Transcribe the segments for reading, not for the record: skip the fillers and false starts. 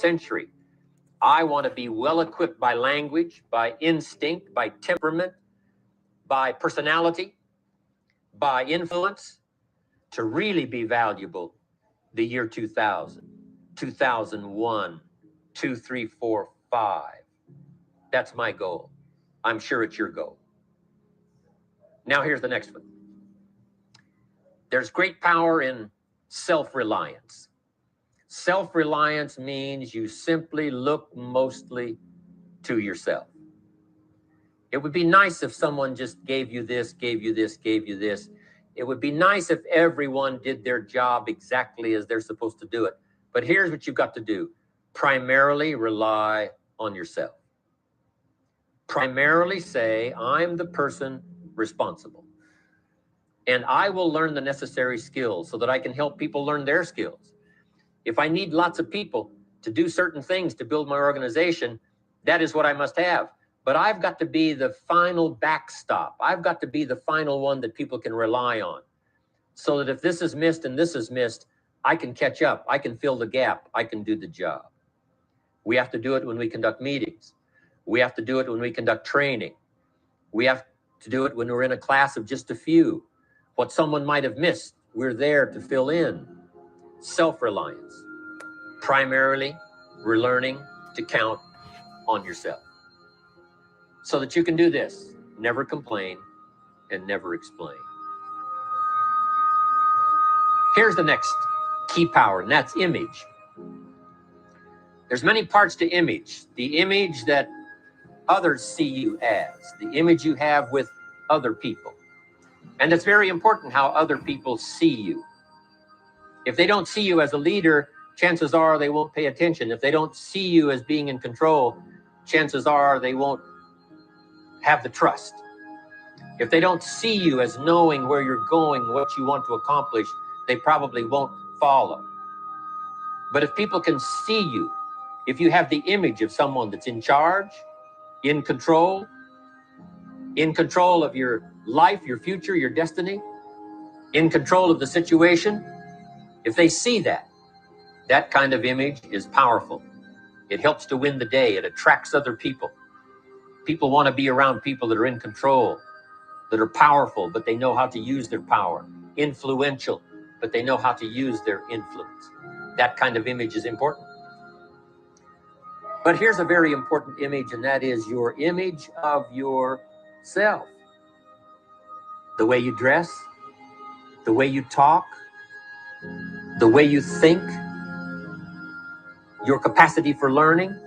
century. I want to be well equipped by language, by instinct, by temperament, by personality, by influence, to really be valuable the year 2000, 2001, 2, 3, 4, 5. That's my goal. I'm sure it's your goal. Now here's the next one. There's great power in self-reliance. Self-reliance means you simply look mostly to yourself. It would be nice if someone just gave you this, gave you this, gave you this. It would be nice if everyone did their job exactly as they're supposed to do it. But here's what you've got to do. Primarily rely on yourself. Primarily say, I'm the person responsible. And I will learn the necessary skills so that I can help people learn their skills. If I need lots of people to do certain things to build my organization, that is what I must have. But I've got to be the final backstop. I've got to be the final one that people can rely on. So that if this is missed and this is missed, I can catch up. I can fill the gap. I can do the job. We have to do it when we conduct meetings. We have to do it when we conduct training. We have to do it when we're in a class of just a few. What someone might have missed, we're there to fill in. Self-reliance. Primarily, we're learning to count on yourself. So that you can do this. Never complain and never explain. Here's the next key power, and that's image. There's many parts to image. The image that others see you as, the image you have with other people. And it's very important how other people see you. If they don't see you as a leader, chances are they won't pay attention. If they don't see you as being in control, chances are they won't have the trust. If they don't see you as knowing where you're going, what you want to accomplish, they probably won't follow. But if people can see you, if you have the image of someone that's in charge, in control of your life, your future, your destiny, in control of the situation, if they see that, that kind of image is powerful. It helps to win the day. It attracts other people. People want to be around people that are in control, that are powerful, but they know how to use their power. Influential, but they know how to use their influence. That kind of image is important. But here's a very important image, and that is your image of yourself. The way you dress, the way you talk, the way you think, your capacity for learning.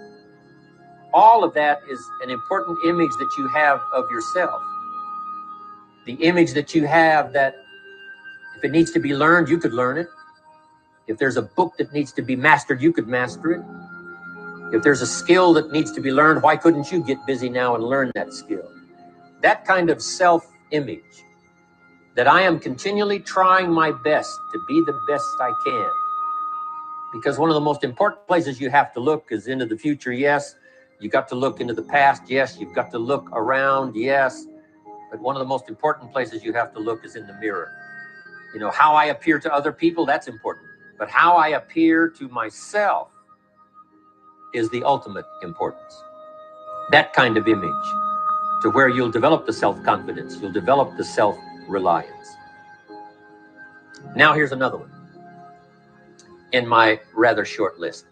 All of that is an important image that you have of yourself. The image that you have that if it needs to be learned, you could learn it. If there's a book that needs to be mastered, you could master it. If there's a skill that needs to be learned, why couldn't you get busy now and learn that skill? That kind of self-image, that I am continually trying my best to be the best I can. Because one of the most important places you have to look is into the future, yes. You got to look into the past, yes. You've got to look around, yes. But one of the most important places you have to look is in the mirror. You know, how I appear to other people, that's important. But how I appear to myself is the ultimate importance. That kind of image, to where you'll develop the self-confidence, you'll develop the self-reliance. Now here's another one in my rather short list.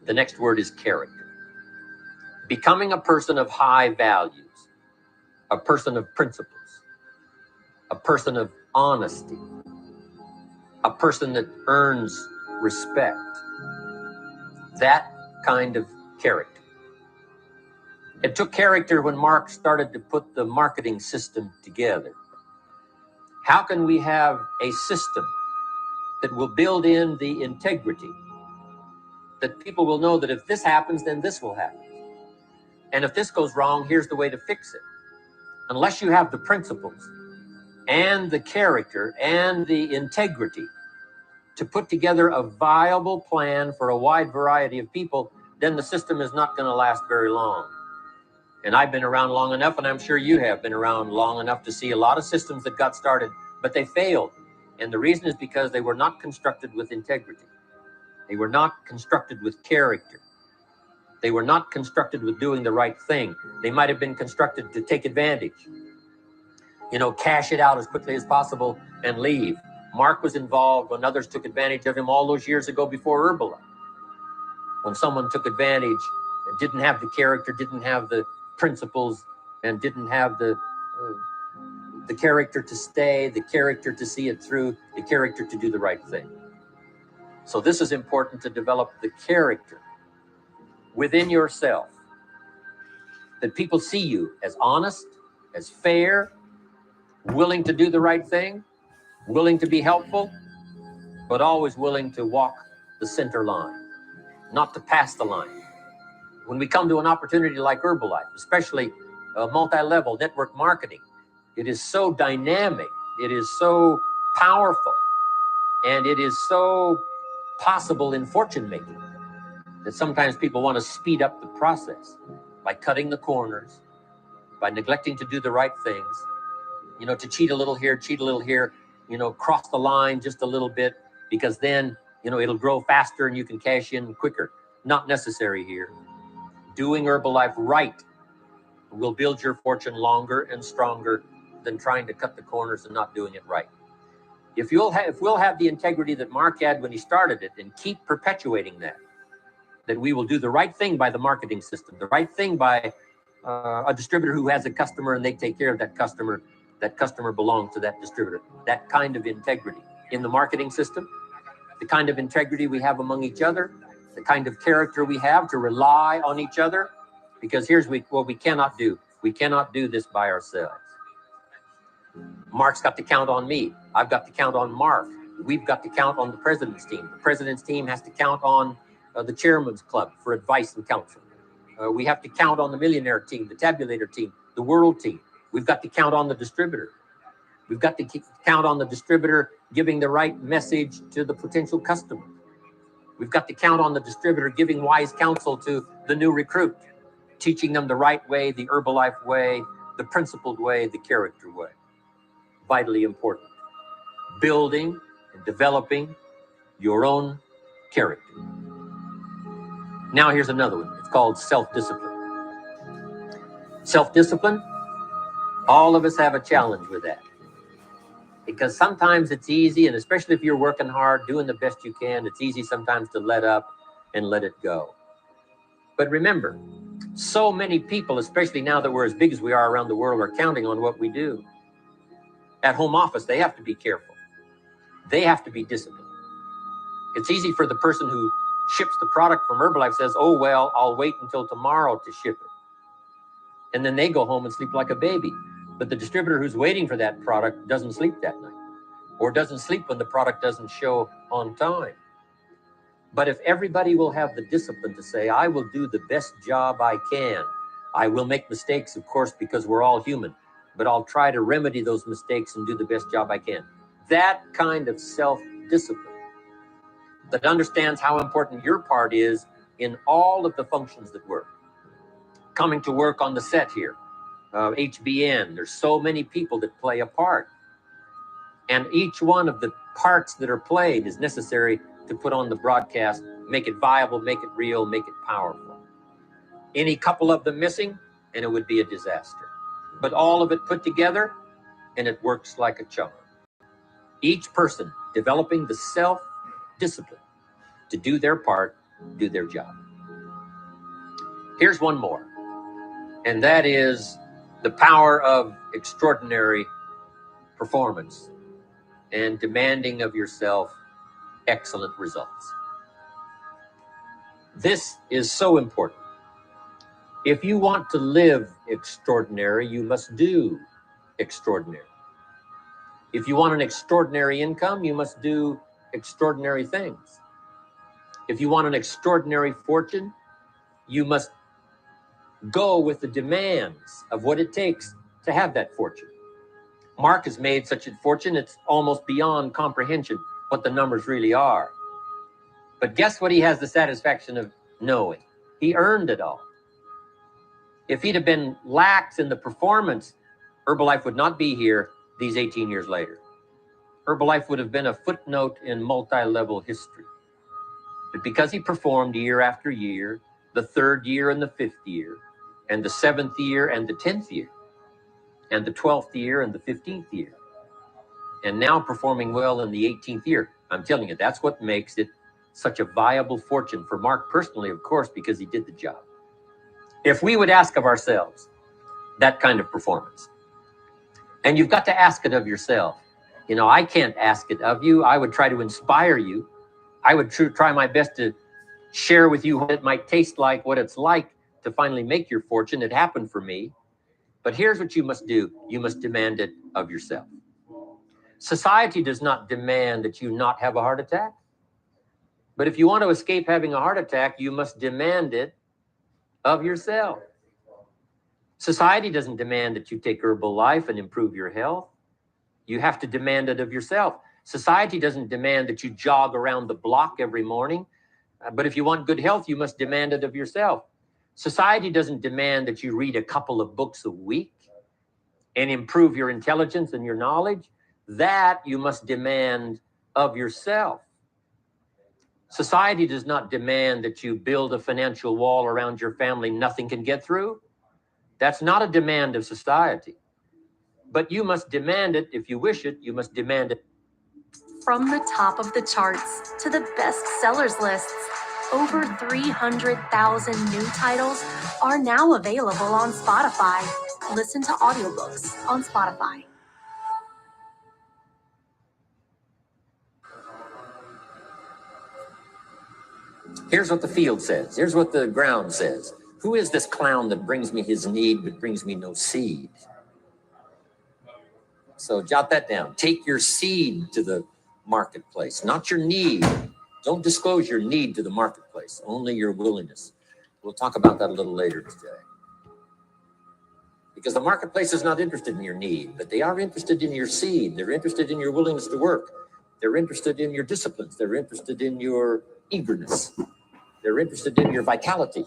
The next word is character. Becoming a person of high values, a person of principles, a person of honesty, a person that earns respect. That kind of character. It took character when Mark started to put the marketing system together. How can we have a system that will build in the integrity, that people will know that if this happens, then this will happen. And if this goes wrong, here's the way to fix it. Unless you have the principles and the character and the integrity to put together a viable plan for a wide variety of people, then the system is not going to last very long. And I've been around long enough, and I'm sure you have been around long enough to see a lot of systems that got started, but they failed. And the reason is because they were not constructed with integrity. They were not constructed with character. They were not constructed with doing the right thing. They might have been constructed to take advantage, cash it out as quickly as possible and leave. Mark was involved when others took advantage of him all those years ago before Herbalife. When someone took advantage and didn't have the character, didn't have the principles, and didn't have the character to stay, the character to see it through, the character to do the right thing. So this is important, to develop the character within yourself, that people see you as honest, as fair, willing to do the right thing, willing to be helpful, but always willing to walk the center line, not to pass the line. When we come to an opportunity like Herbalife, especially multi-level network marketing, it is so dynamic, it is so powerful, and it is so possible in fortune making that sometimes people want to speed up the process by cutting the corners, by neglecting to do the right things, to cheat a little here, cross the line just a little bit, because then, it'll grow faster and you can cash in quicker. Not necessary here. Doing Herbalife right will build your fortune longer and stronger than trying to cut the corners and not doing it right. If we'll have the integrity that Mark had when he started it, and keep perpetuating that we will do the right thing by the marketing system, the right thing by a distributor who has a customer and they take care of that customer belongs to that distributor. That kind of integrity in the marketing system, the kind of integrity we have among each other, the kind of character we have to rely on each other, because here's what we cannot do. We cannot do this by ourselves. Mark's got to count on me. I've got to count on Mark. We've got to count on the president's team. The president's team has to count on the chairman's club for advice and counsel. We have to count on the millionaire team, the tabulator team, the world team. We've got to count on the distributor. We've got to count on the distributor giving the right message to the potential customer. We've got to count on the distributor giving wise counsel to the new recruit, teaching them the right way, the Herbalife way, the principled way, the character way. Vitally important. Building and developing your own character. Now here's another one. It's called self-discipline. Self-discipline, all of us have a challenge with that. Because sometimes it's easy, and especially if you're working hard, doing the best you can, it's easy sometimes to let up and let it go. But remember, so many people, especially now that we're as big as we are around the world, are counting on what we do. At home office, they have to be careful. They have to be disciplined. It's easy for the person who ships the product from Herbalife, says, oh, well, I'll wait until tomorrow to ship it. And then they go home and sleep like a baby. But the distributor who's waiting for that product doesn't sleep that night, or doesn't sleep when the product doesn't show on time. But if everybody will have the discipline to say, I will do the best job I can. I will make mistakes, of course, because we're all human, but I'll try to remedy those mistakes and do the best job I can. That kind of self-discipline that understands how important your part is in all of the functions that work. Coming to work on the set here, HBN, there's so many people that play a part. And each one of the parts that are played is necessary to put on the broadcast, make it viable, make it real, make it powerful. Any couple of them missing, and it would be a disaster. But all of it put together, and it works like a charm. Each person developing the self-discipline to do their part, do their job. Here's one more, and that is the power of extraordinary performance and demanding of yourself excellent results. This is so important. If you want to live extraordinary, you must do extraordinary. If you want an extraordinary income, you must do extraordinary things. If you want an extraordinary fortune, you must go with the demands of what it takes to have that fortune. Mark has made such a fortune, it's almost beyond comprehension what the numbers really are. But guess what he has the satisfaction of knowing? He earned it all. If he'd have been lax in the performance, Herbalife would not be here these 18 years later. Herbalife would have been a footnote in multi-level history. But because he performed year after year, the 3rd year and the 5th year, and the 7th year and the 10th year, and the 12th year and the 15th year, and now performing well in the 18th year. I'm telling you, that's what makes it such a viable fortune for Mark personally, of course, because he did the job. If we would ask of ourselves that kind of performance, and you've got to ask it of yourself. You know, I can't ask it of you. I would try to inspire you. I would try my best to share with you what it might taste like, what it's like to finally make your fortune. It happened for me. But here's what you must do. You must demand it of yourself. Society does not demand that you not have a heart attack. But if you want to escape having a heart attack, you must demand it of yourself. Society doesn't demand that you take Herbalife and improve your health. You have to demand it of yourself. Society doesn't demand that you jog around the block every morning. But if you want good health, you must demand it of yourself. Society doesn't demand that you read a couple of books a week and improve your intelligence and your knowledge. That you must demand of yourself. Society does not demand that you build a financial wall around your family nothing can get through. That's not a demand of society. But you must demand it if you wish it. You must demand it. From the top of the charts to the best sellers lists, over 300,000 new titles are now available on Spotify. Listen to audiobooks on Spotify. Here's what the field says. Here's what the ground says. Who is this clown that brings me his need but brings me no seed? So jot that down. Take your seed to the marketplace, not your need. Don't disclose your need to the marketplace, only your willingness. We'll talk about that a little later today. Because the marketplace is not interested in your need, but they are interested in your seed. They're interested in your willingness to work. They're interested in your disciplines. They're interested in your eagerness. They're interested in your vitality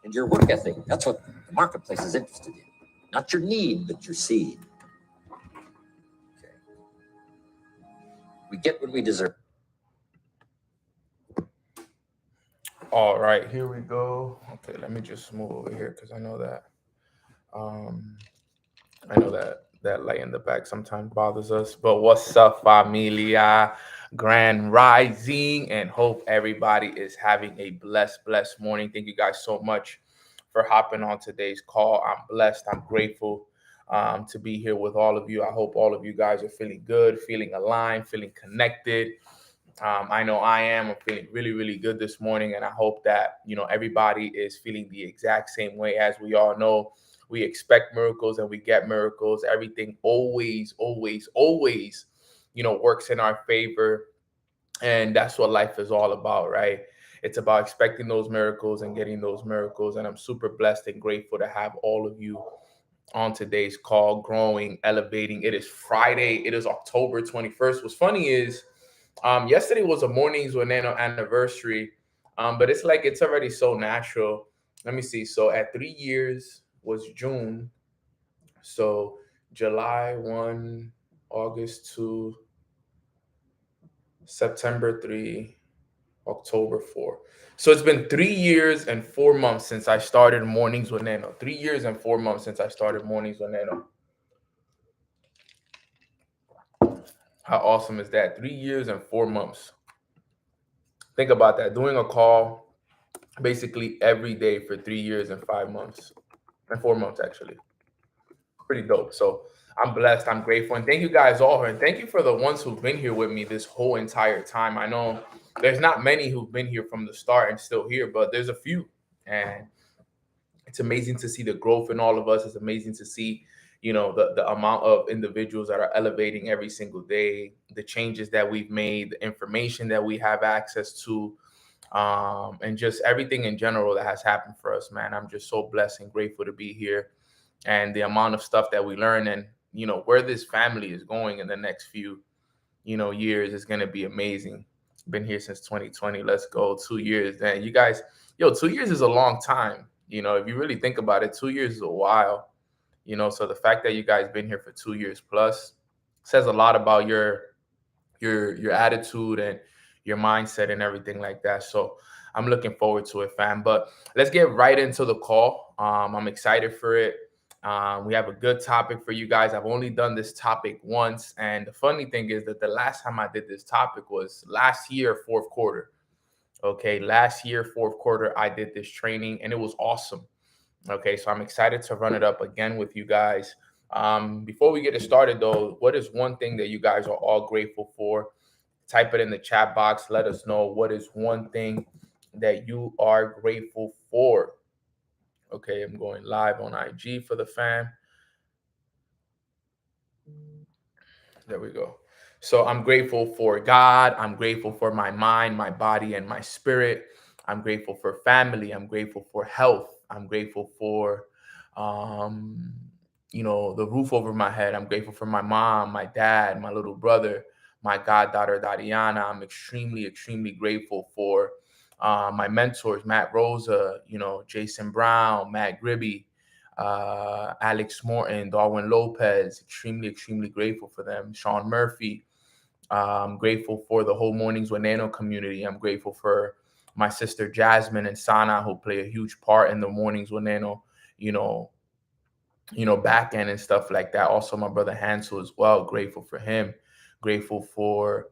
and your work ethic. That's what the marketplace is interested in. Not your need, but your seed. Okay. We get what we deserve. All right, here we go. Okay, let me just move over here because I know that that light in the back sometimes bothers us. But what's up, familia? Grand rising, and hope everybody is having a blessed morning. Thank you guys so much for hopping on today's call. I'm blessed. I'm grateful to be here with all of you. I hope all of you guys are feeling good, feeling aligned, feeling connected. I know I am. I'm feeling really good this morning, and I hope that everybody is feeling the exact same way. As we all know, we expect miracles and we get miracles. Everything always works in our favor, and that's what life is all about, right? It's about expecting those miracles and getting those miracles, and I'm super blessed and grateful to have all of you on today's call, growing, elevating. It is Friday. It is October 21st. What's funny is yesterday was a Mornings with Nano anniversary, but it's like it's already so natural. Let me see. So at 3 years was June. So July 1, August 2, September 3, October 4. So it's been 3 years and 4 months since I started Mornings with Nano. 3 years and 4 months since I started Mornings with Nano. How awesome is that? 3 years and 4 months. Think about that. Doing a call basically every day for 3 years and 5 months. And 4 months, actually. Pretty dope. So I'm blessed. I'm grateful. And thank you guys all. And thank you for the ones who've been here with me this whole entire time. I know there's not many who've been here from the start and still here, but there's a few. And it's amazing to see the growth in all of us. It's amazing to see, the amount of individuals that are elevating every single day, the changes that we've made, the information that we have access to, and just everything in general that has happened for us, man. I'm just so blessed and grateful to be here, and the amount of stuff that we learn, and where this family is going in the next few years is going to be amazing. Been here since 2020. Let's go. 2 years. And you guys, 2 years is a long time. If you really think about it, 2 years is a while. So the fact that you guys been here for 2 years plus says a lot about your attitude and your mindset and everything like that. So I'm looking forward to it, fam. But let's get right into the call. I'm excited for it. We have a good topic for you guys. I've only done this topic once. And the funny thing is that the last time I did this topic was last year, fourth quarter. Okay, last year, fourth quarter, I did this training and it was awesome. Okay, so I'm excited to run it up again with you guys. Before we get it started, though, what is one thing that you guys are all grateful for? Type it in the chat box. Let us know what is one thing that you are grateful for. Okay, I'm going live on IG for the fam. There we go. So I'm grateful for God. I'm grateful for my mind, my body, and my spirit. I'm grateful for family. I'm grateful for health. I'm grateful for, the roof over my head. I'm grateful for my mom, my dad, my little brother, my goddaughter, Dariana. I'm extremely, extremely grateful for my mentors, Matt Rosa, Jason Brown, Matt Gribby, Alex Morton, Darwin Lopez. Extremely, extremely grateful for them. Sean Murphy. I'm grateful for the whole Mornings with Nano community. I'm grateful for my sister Jasmine and Sana, who play a huge part in the Mornings with Nano, back end and stuff like that. Also, my brother Hansel as well. Grateful for him. Grateful for,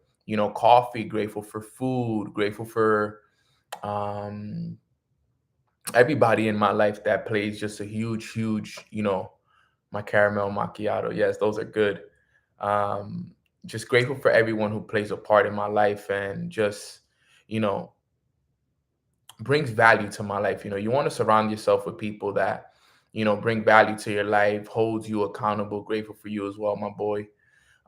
coffee. Grateful for food. Grateful for everybody in my life that plays just a huge, huge, my caramel macchiato. Yes, those are good. Just grateful for everyone who plays a part in my life and just, brings value to my life. You want to surround yourself with people that, bring value to your life, holds you accountable. Grateful for you as well, my boy.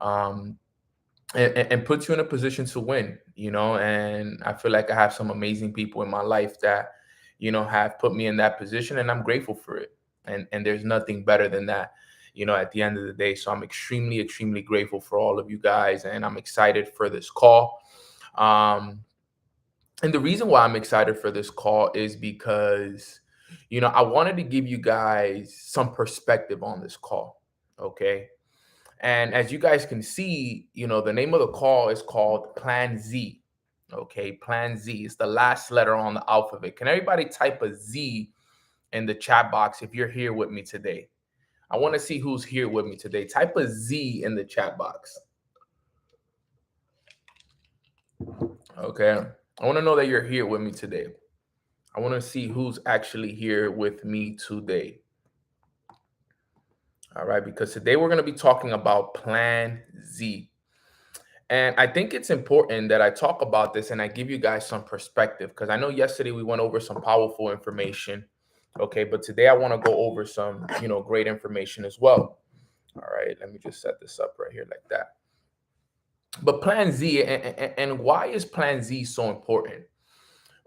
And puts you in a position to win, and I feel like I have some amazing people in my life that, have put me in that position, and I'm grateful for it. And there's nothing better than that, at the end of the day. So I'm extremely, extremely grateful for all of you guys, and I'm excited for this call. And the reason why I'm excited for this call is because, I wanted to give you guys some perspective on this call. Okay. And as you guys can see, the name of the call is called Plan Z. Okay. Plan Z is the last letter on the alphabet. Can everybody type a Z in the chat box if you're here with me today? I want to see who's here with me today. Type a Z in the chat box. Okay. I want to know that you're here with me today. I want to see who's actually here with me today. All right, because today we're going to be talking about Plan Z. And I think it's important that I talk about this and I give you guys some perspective, because I know yesterday we went over some powerful information. Okay, but today I want to go over some, great information as well. All right, let me just set this up right here like that. But Plan Z, and why is Plan Z so important?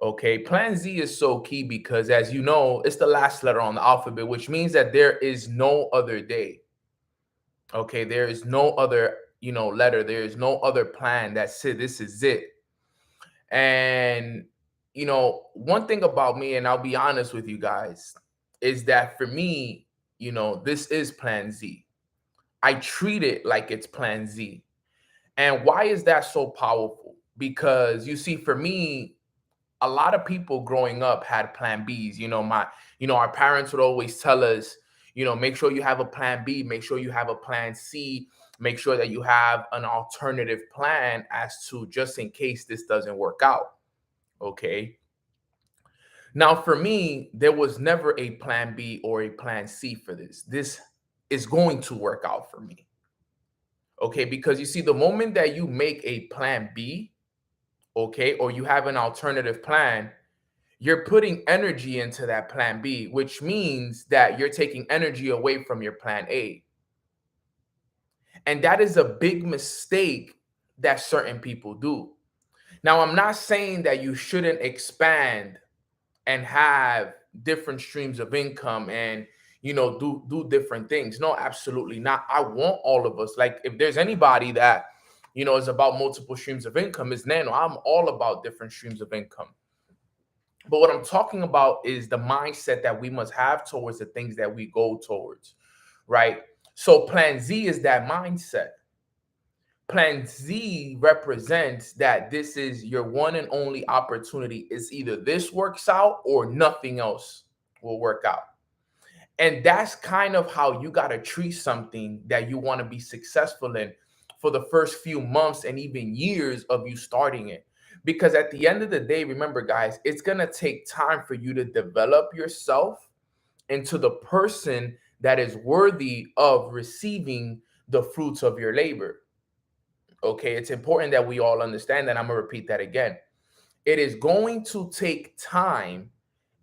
Okay, Plan Z is so key because, as you know, it's the last letter on the alphabet, which means that there is no other day. Okay, there is no other, letter. There is no other plan that said this is it. And, one thing about me, and I'll be honest with you guys, is that for me, this is Plan Z. I treat it like it's Plan Z. And why is that so powerful? Because you see, for me, a lot of people growing up had Plan Bs. Our parents would always tell us, make sure you have a Plan B, make sure you have a Plan C, make sure that you have an alternative plan as to just in case this doesn't work out. Okay. Now, for me, there was never a Plan B or a Plan C for this. This is going to work out for me. Okay, because you see, the moment that you make a Plan B, okay, or you have an alternative plan, you're putting energy into that Plan B, which means that you're taking energy away from your Plan A. And that is a big mistake that certain people do. Now, I'm not saying that you shouldn't expand and have different streams of income and do different things. No, absolutely not. I want all of us. Like, if there's anybody that is about multiple streams of income, is Nano. I'm all about different streams of income. But what I'm talking about is the mindset that we must have towards the things that we go towards, right? So Plan Z is that mindset. Plan Z represents that this is your one and only opportunity. It's either this works out or nothing else will work out. And that's kind of how you got to treat something that you want to be successful in for the first few months and even years of you starting it. Because at the end of the day, remember, guys, it's going to take time for you to develop yourself into the person that is worthy of receiving the fruits of your labor. Okay, it's important that we all understand that. I'm going to repeat that again. It is going to take time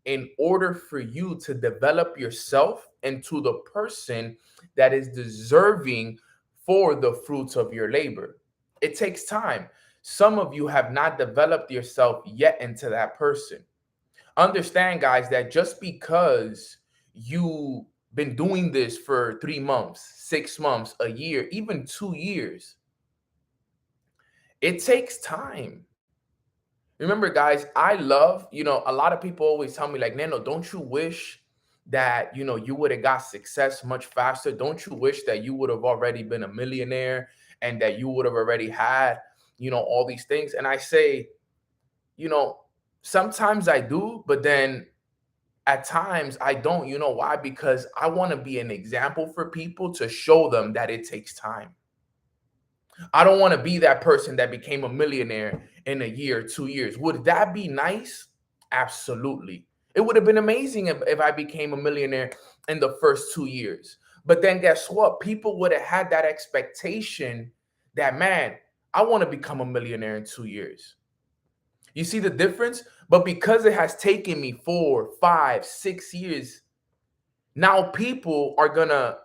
in order for you to develop yourself into the person that is deserving for the fruits of your labor. It takes time. Some of you have not developed yourself yet into that person. Understand, guys, that just because you've been doing this for 3 months, 6 months, a year, even 2 years, it takes time. Remember, guys, I love, a lot of people always tell me like, Nano, don't you wish that, you would have got success much faster? Don't you wish that you would have already been a millionaire and that you would have already had, all these things? And I say, sometimes I do, but then at times I don't. You know why? Because I want to be an example for people to show them that it takes time. I don't want to be that person that became a millionaire in a year, 2 years. Would that be nice? Absolutely. It would have been amazing if I became a millionaire in the first 2 years. But then guess what? People would have had that expectation that, man, I want to become a millionaire in 2 years. You see the difference? But because it has taken me 4, 5, 6 years, now people are going to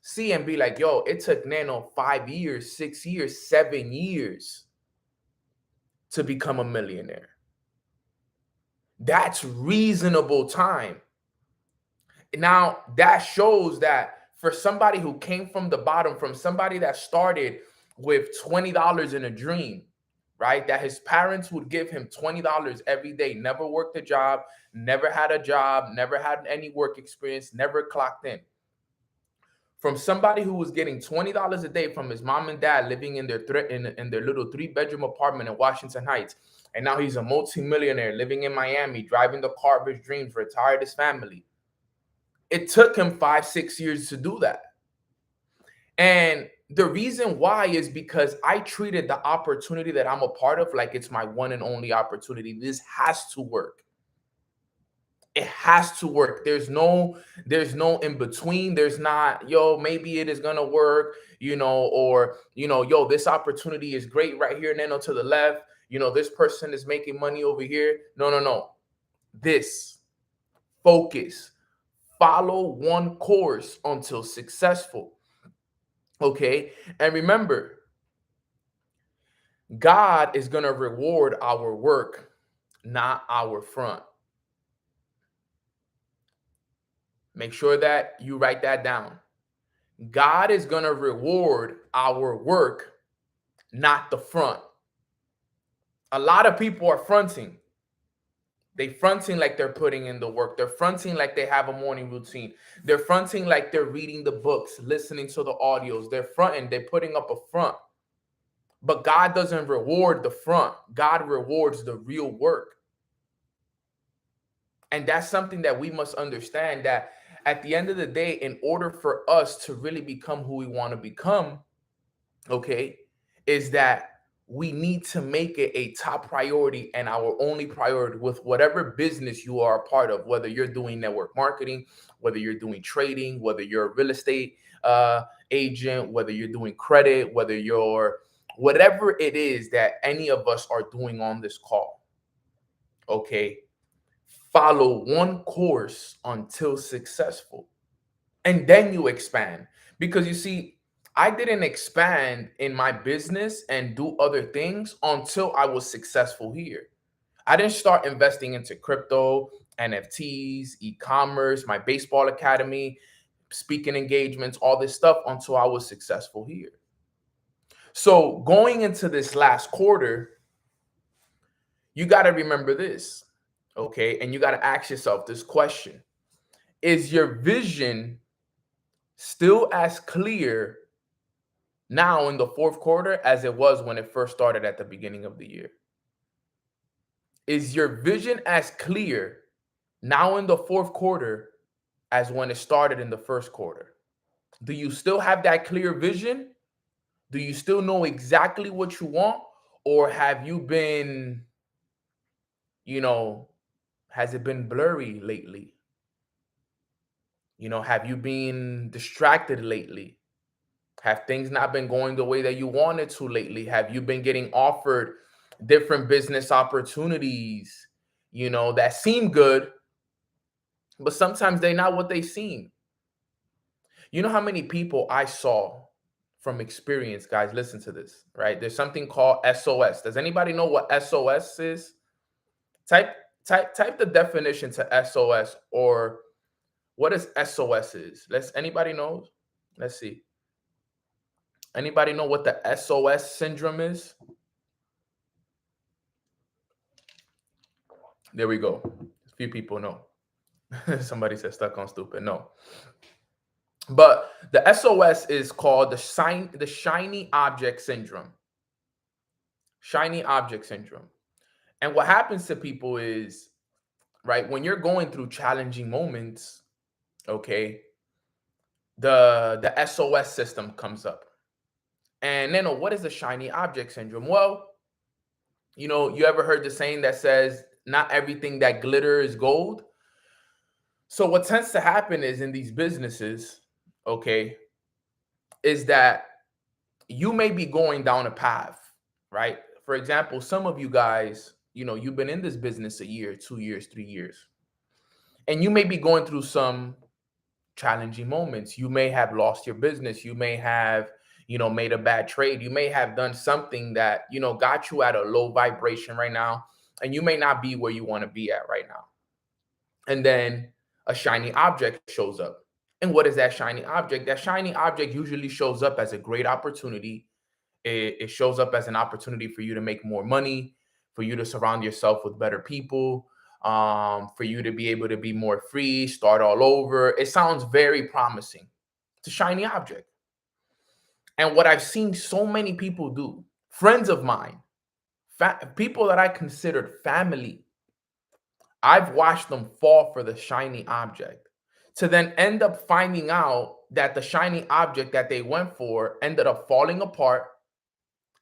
see and be like, yo, it took Nano 5 years, 6 years, 7 years to become a millionaire. That's reasonable time. Now, that shows that for somebody who came from the bottom, from somebody that started with $20 in a dream, right? That his parents would give him $20 every day, never worked a job, never had a job, never had any work experience, never clocked in. From somebody who was getting $20 a day from his mom and dad living in their little 3-bedroom apartment in Washington Heights. And now he's a multimillionaire living in Miami, driving the car of his dreams, retired his family. It took him 5, 6 years to do that. And the reason why is because I treated the opportunity that I'm a part of like it's my one and only opportunity. This has to work. It has to work. There's no in between. There's not, yo, maybe it is gonna work, or yo, this opportunity is great right here, Nano, to the left. This person is making money over here. No. This focus, follow one course until successful. Okay, and remember, God is gonna reward our work, not our front. Make sure that you write that down. God is going to reward our work, not the front. A lot of people are fronting. They fronting like they're putting in the work. They're fronting like they have a morning routine. They're fronting like they're reading the books, listening to the audios. They're fronting. They're putting up a front. But God doesn't reward the front. God rewards the real work. And that's something that we must understand, that at the end of the day, in order for us to really become who we want to become, okay, is that we need to make it a top priority and our only priority with whatever business you are a part of, whether you're doing network marketing, whether you're doing trading, whether you're a real estate agent, whether you're doing credit, whether you're whatever it is that any of us are doing on this call, okay? Follow one course until successful, and then you expand. Because you see, I didn't expand in my business and do other things until I was successful here. I didn't start investing into crypto, NFTs, e-commerce, my baseball academy, speaking engagements, all this stuff until I was successful here. So going into this last quarter, you got to remember this. Okay, and you got to ask yourself this question. Is your vision still as clear now in the fourth quarter as it was when it first started at the beginning of the year? Is your vision as clear now in the fourth quarter as when it started in the first quarter? Do you still have that clear vision? Do you still know exactly what you want? Or have you been, has it been blurry lately? Have you been distracted lately? Have things not been going the way that you wanted to lately? Have you been getting offered different business opportunities, that seem good, but sometimes they're not what they seem? You know how many people I saw from experience, guys, listen to this, right? There's something called SOS. Does anybody know what SOS is? Type the definition to SOS, or what is SOS is. Anybody knows? Let's see. Anybody know what the SOS syndrome is? There we go. A few people know. Somebody said stuck on stupid. No. But the SOS is called the shiny object syndrome. Shiny object syndrome. And what happens to people is, right, when you're going through challenging moments, okay, the SOS system comes up. And then what is the shiny object syndrome? Well, you ever heard the saying that says, not everything that glitter is gold? So what tends to happen is in these businesses, okay, is that you may be going down a path, right? For example, some of you guys, you've been in this business a year, 2 years, 3 years, and you may be going through some challenging moments. You may have lost your business. You may have, made a bad trade. You may have done something that, got you at a low vibration right now, and you may not be where you want to be at right now. And then a shiny object shows up. And what is that shiny object? That shiny object usually shows up as a great opportunity. It shows up as an opportunity for you to make more money, for you to surround yourself with better people, for you to be able to be more free, start all over. It sounds very promising. It's a shiny object. And what I've seen so many people do, friends of mine, people that I considered family, I've watched them fall for the shiny object to then end up finding out that the shiny object that they went for ended up falling apart.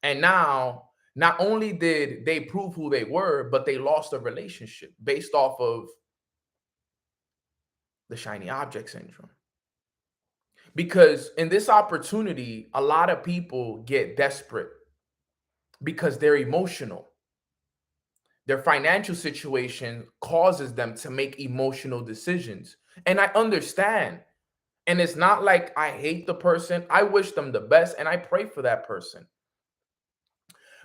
And now, not only did they prove who they were, but they lost a relationship based off of the shiny object syndrome. Because in this opportunity, a lot of people get desperate because they're emotional. Their financial situation causes them to make emotional decisions. And I understand. And it's not like I hate the person. I wish them the best and I pray for that person.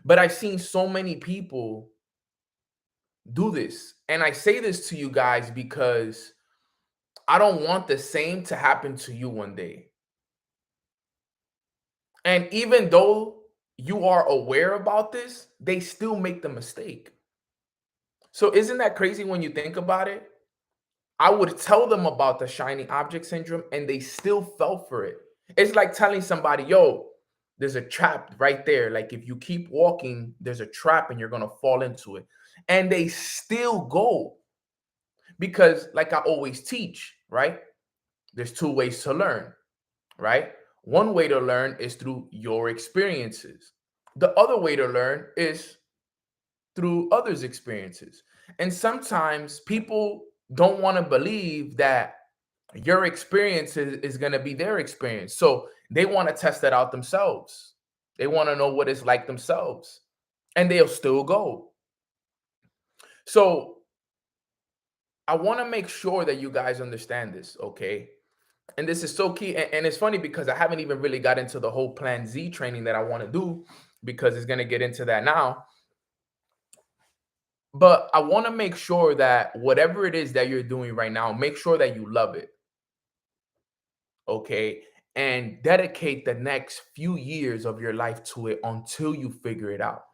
But I've seen so many people do this. And I say this to you guys because I don't want the same to happen to you one day. And even though you are aware about this, they still make the mistake. So isn't that crazy when you think about it? I would tell them about the shiny object syndrome and they still fell for it. It's like telling somebody, yo, there's a trap right there. Like if you keep walking, there's a trap and you're going to fall into it. And they still go. Because like I always teach, right? There's 2 ways to learn, right? One way to learn is through your experiences. The other way to learn is through others' experiences. And sometimes people don't want to believe that your experience is going to be their experience. So they want to test that out themselves. They want to know what it's like themselves. And they'll still go. So I want to make sure that you guys understand this, okay? And this is so key. And it's funny because I haven't even really got into the whole Plan Z training that I want to do because it's going to get into that now. But I want to make sure that whatever it is that you're doing right now, make sure that you love it. Okay. And dedicate the next few years of your life to it until you figure it out.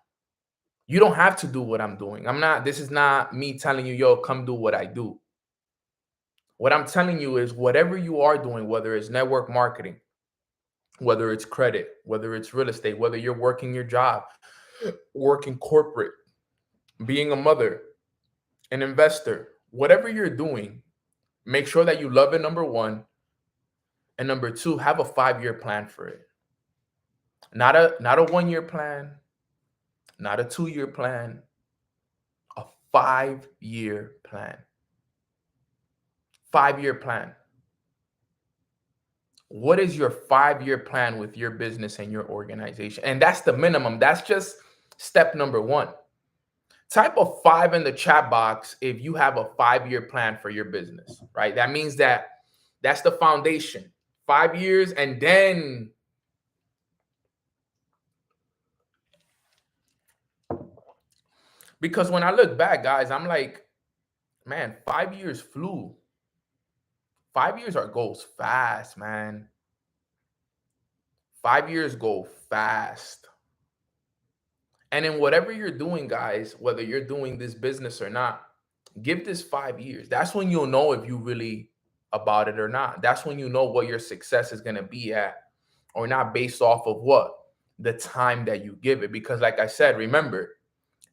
You don't have to do what I'm doing. This is not me telling you, yo, come do what I do. What I'm telling you is whatever you are doing, whether it's network marketing, whether it's credit, whether it's real estate, whether you're working your job, working corporate, being a mother, an investor, whatever you're doing, make sure that you love it, number one. And number two, have a 5-year plan for it. Not a 1-year plan, not a 2-year plan, a 5-year plan. 5-year plan. What is your 5-year plan with your business and your organization? And that's the minimum. That's just step number one. Type a 5 in the chat box if you have a 5-year plan for your business, right? That means that's the foundation. 5 years, and then because when I look back, guys, I'm like, man, 5 years flew. 5 years goes fast, man. 5 years go fast. And in whatever you're doing, guys, whether you're doing this business or not, give this 5 years. That's when you'll know if you really about it or not. That's when you know what your success is going to be at or not, based off of what? The time that you give it. Because like I said, remember,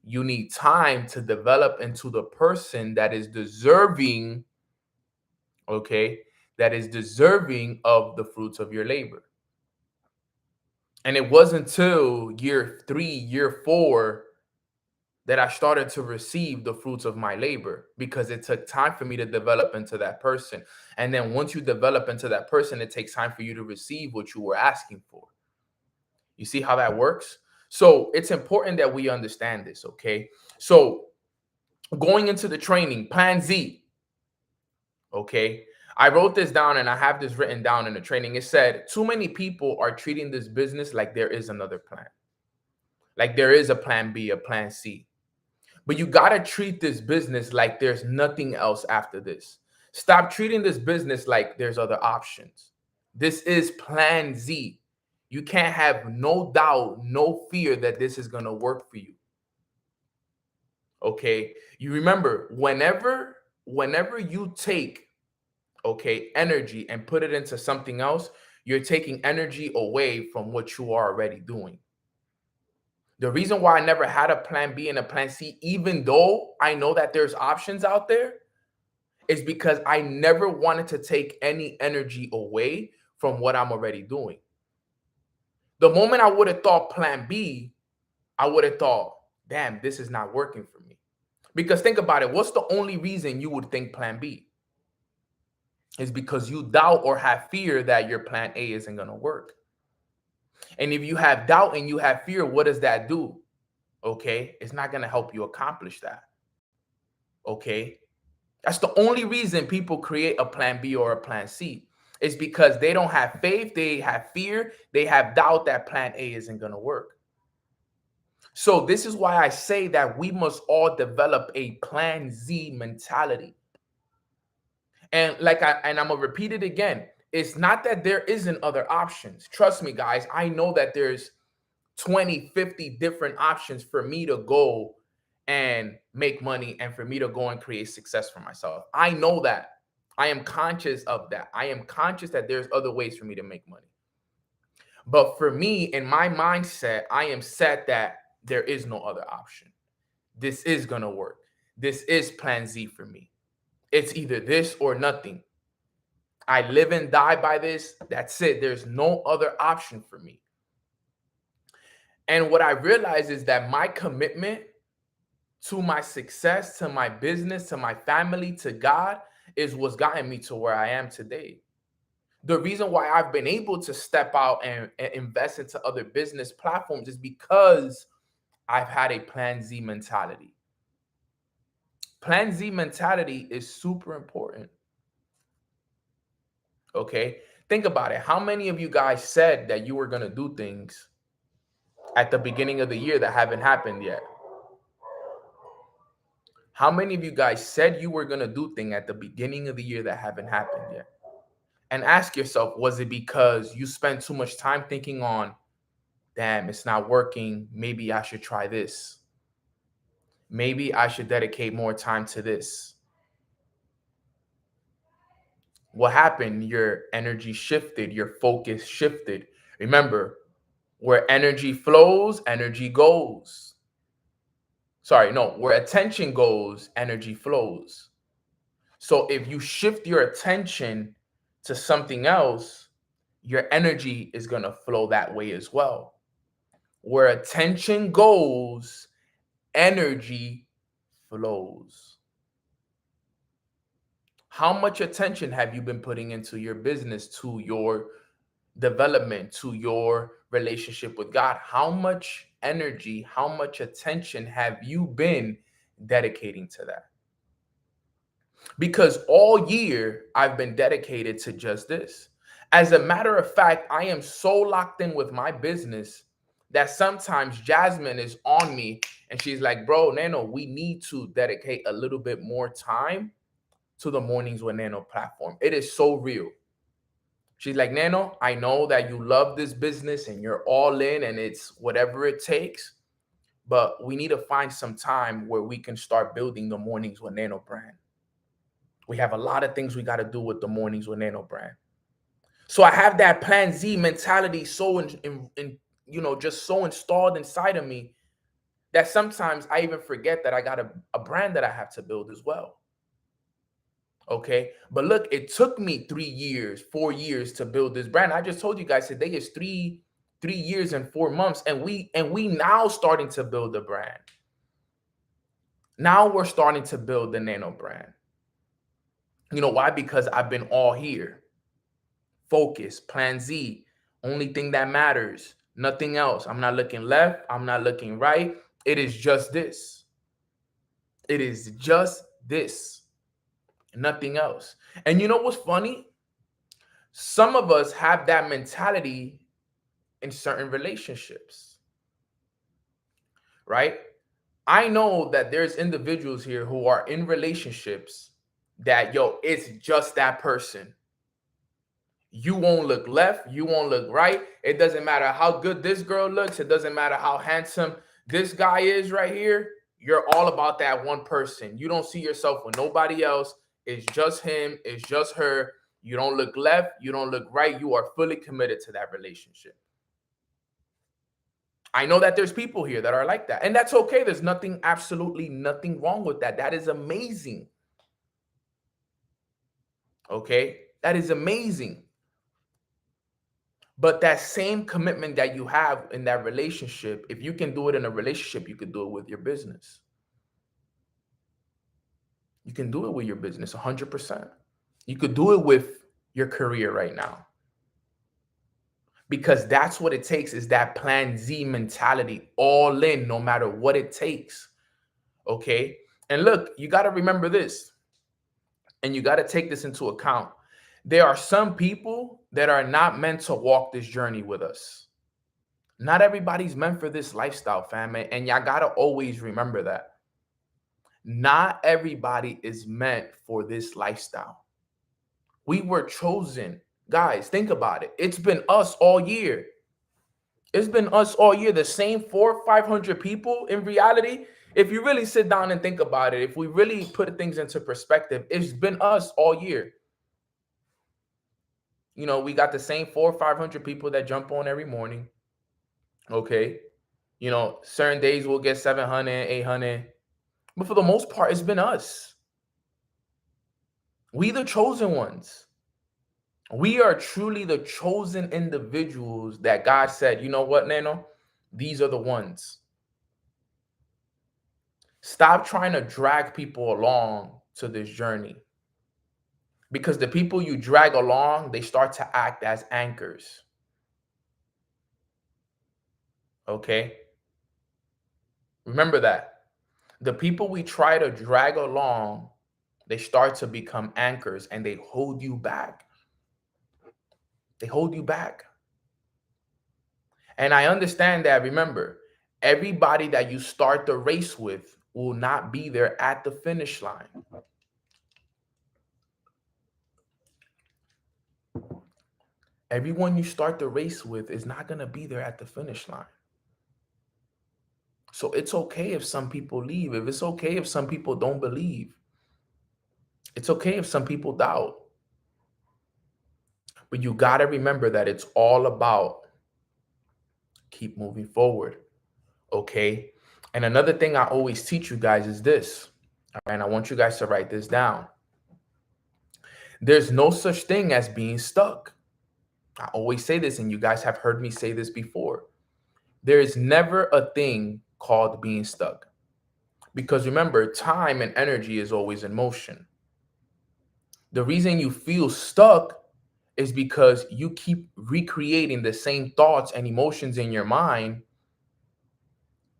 you need time to develop into the person that is deserving, okay, that is deserving of the fruits of your labor. And it wasn't until year 3, year 4 that I started to receive the fruits of my labor, because it took time for me to develop into that person. And then once you develop into that person, it takes time for you to receive what you were asking for. You see how that works? So it's important that we understand this, okay? So going into the training, Plan Z, okay? I wrote this down and I have this written down in the training. It said, too many people are treating this business like there is another plan. Like there is a plan B, a plan C. But you got to treat this business like there's nothing else after this. Stop treating this business like there's other options. This is Plan Z. You can't have no doubt, no fear that this is going to work for you. Okay? You remember, whenever you take, okay, energy and put it into something else, you're taking energy away from what you are already doing. The reason why I never had a plan B and a plan C, even though I know that there's options out there, is because I never wanted to take any energy away from what I'm already doing. The moment I would have thought plan B, I would have thought, damn, this is not working for me. Because think about it. What's the only reason you would think plan B? Is because you doubt or have fear that your plan A isn't going to work. And if you have doubt and you have fear, what does that do? Okay, it's not going to help you accomplish that. Okay, that's the only reason people create a plan B or a plan C, is because they don't have faith, they have fear, they have doubt that plan A isn't going to work. So this is why I say that we must all develop a plan Z mentality. And I'm going to repeat it again. It's not that there isn't other options. Trust me, guys. I know that there's 20, 50 different options for me to go and make money and for me to go and create success for myself. I know that. I am conscious of that. I am conscious that there's other ways for me to make money. But for me, in my mindset, I am set that there is no other option. This is going to work. This is plan Z for me. It's either this or nothing. I live and die by this. That's it. There's no other option for me. And what I realize is that my commitment to my success, to my business, to my family, to God, is what's gotten me to where I am today. The reason why I've been able to step out and invest into other business platforms is because I've had a plan Z mentality. Plan Z mentality is super important. Okay, think about it. How many of you guys said that you were going to do things at the beginning of the year that haven't happened yet? How many of you guys said you were going to do things at the beginning of the year that haven't happened yet? And ask yourself, was it because you spent too much time thinking on, damn, it's not working, maybe I should try this. Maybe I should dedicate more time to this. What happened? Your energy shifted, your focus shifted, Remember, where energy flows, energy goes. Sorry, no, where attention goes, energy flows. So if you shift your attention to something else, your energy is going to flow that way as well. Where attention goes, energy flows. How much attention have you been putting into your business, to your development, to your relationship with God? How much energy, how much attention have you been dedicating to that? Because all year I've been dedicated to just this. As a matter of fact, I am so locked in with my business that sometimes Jasmine is on me and she's like, bro, Nano, we need to dedicate a little bit more time to the Mornings with Nano platform. It is so real. She's like, Nano, I know that you love this business and you're all in and it's whatever it takes, but we need to find some time where we can start building the Mornings with Nano brand. We have a lot of things we got to do with the Mornings with Nano brand. So I have that Plan Z mentality so just so installed inside of me that sometimes I even forget that I got a brand that I have to build as well. Okay. But look, it took me 3 years, 4 years to build this brand. I just told you guys today is 3 years and 4 months. And we now starting to build the brand. Now we're starting to build the Nano brand. You know why? Because I've been all here. Focus, Plan Z, only thing that matters, nothing else. I'm not looking left. I'm not looking right. It is just this. It is just this. Nothing else. And you know what's funny? Some of us have that mentality in certain relationships, right? I know that there's individuals here who are in relationships that, it's just that person. You won't look left. You won't look right. It doesn't matter how good this girl looks. It doesn't matter how handsome this guy is right here. You're all about that one person. You don't see yourself with nobody else. It's just him. It's just her. You don't look left. You don't look right. You are fully committed to that relationship. I know that there's people here that are like that. And that's okay. There's absolutely nothing wrong with that. That is amazing. Okay? That is amazing. But that same commitment that you have in that relationship, if you can do it in a relationship, you could do it with your business. You can do it with your business 100%. You could do it with your career right now. Because that's what it takes, is that Plan Z mentality, all in, no matter what it takes. Okay? And look, you got to remember this, and you got to take this into account. There are some people that are not meant to walk this journey with us. Not everybody's meant for this lifestyle, fam. And y'all got to always remember that. Not everybody is meant for this lifestyle. We were chosen. Guys, think about it. It's been us all year. It's been us all year. The same 400 or 500 people in reality. If you really sit down and think about it, if we really put things into perspective, it's been us all year. We got the same 400 or 500 people that jump on every morning. Okay. Certain days we'll get 700, 800. But for the most part, it's been us. We the chosen ones. We are truly the chosen individuals that God said, you know what, Nano? These are the ones. Stop trying to drag people along to this journey. Because the people you drag along, they start to act as anchors. Okay? Remember that. The people we try to drag along, they start to become anchors and they hold you back. They hold you back. And I understand that. Remember, everybody that you start the race with will not be there at the finish line. Everyone you start the race with is not going to be there at the finish line. So it's okay if some people leave. It's okay if some people don't believe. It's okay if some people doubt. But you got to remember that it's all about keep moving forward. Okay. And another thing I always teach you guys is this. And I want you guys to write this down. There's no such thing as being stuck. I always say this, and you guys have heard me say this before. There is never a thing called being stuck. Because remember, time and energy is always in motion. The reason you feel stuck is because you keep recreating the same thoughts and emotions in your mind.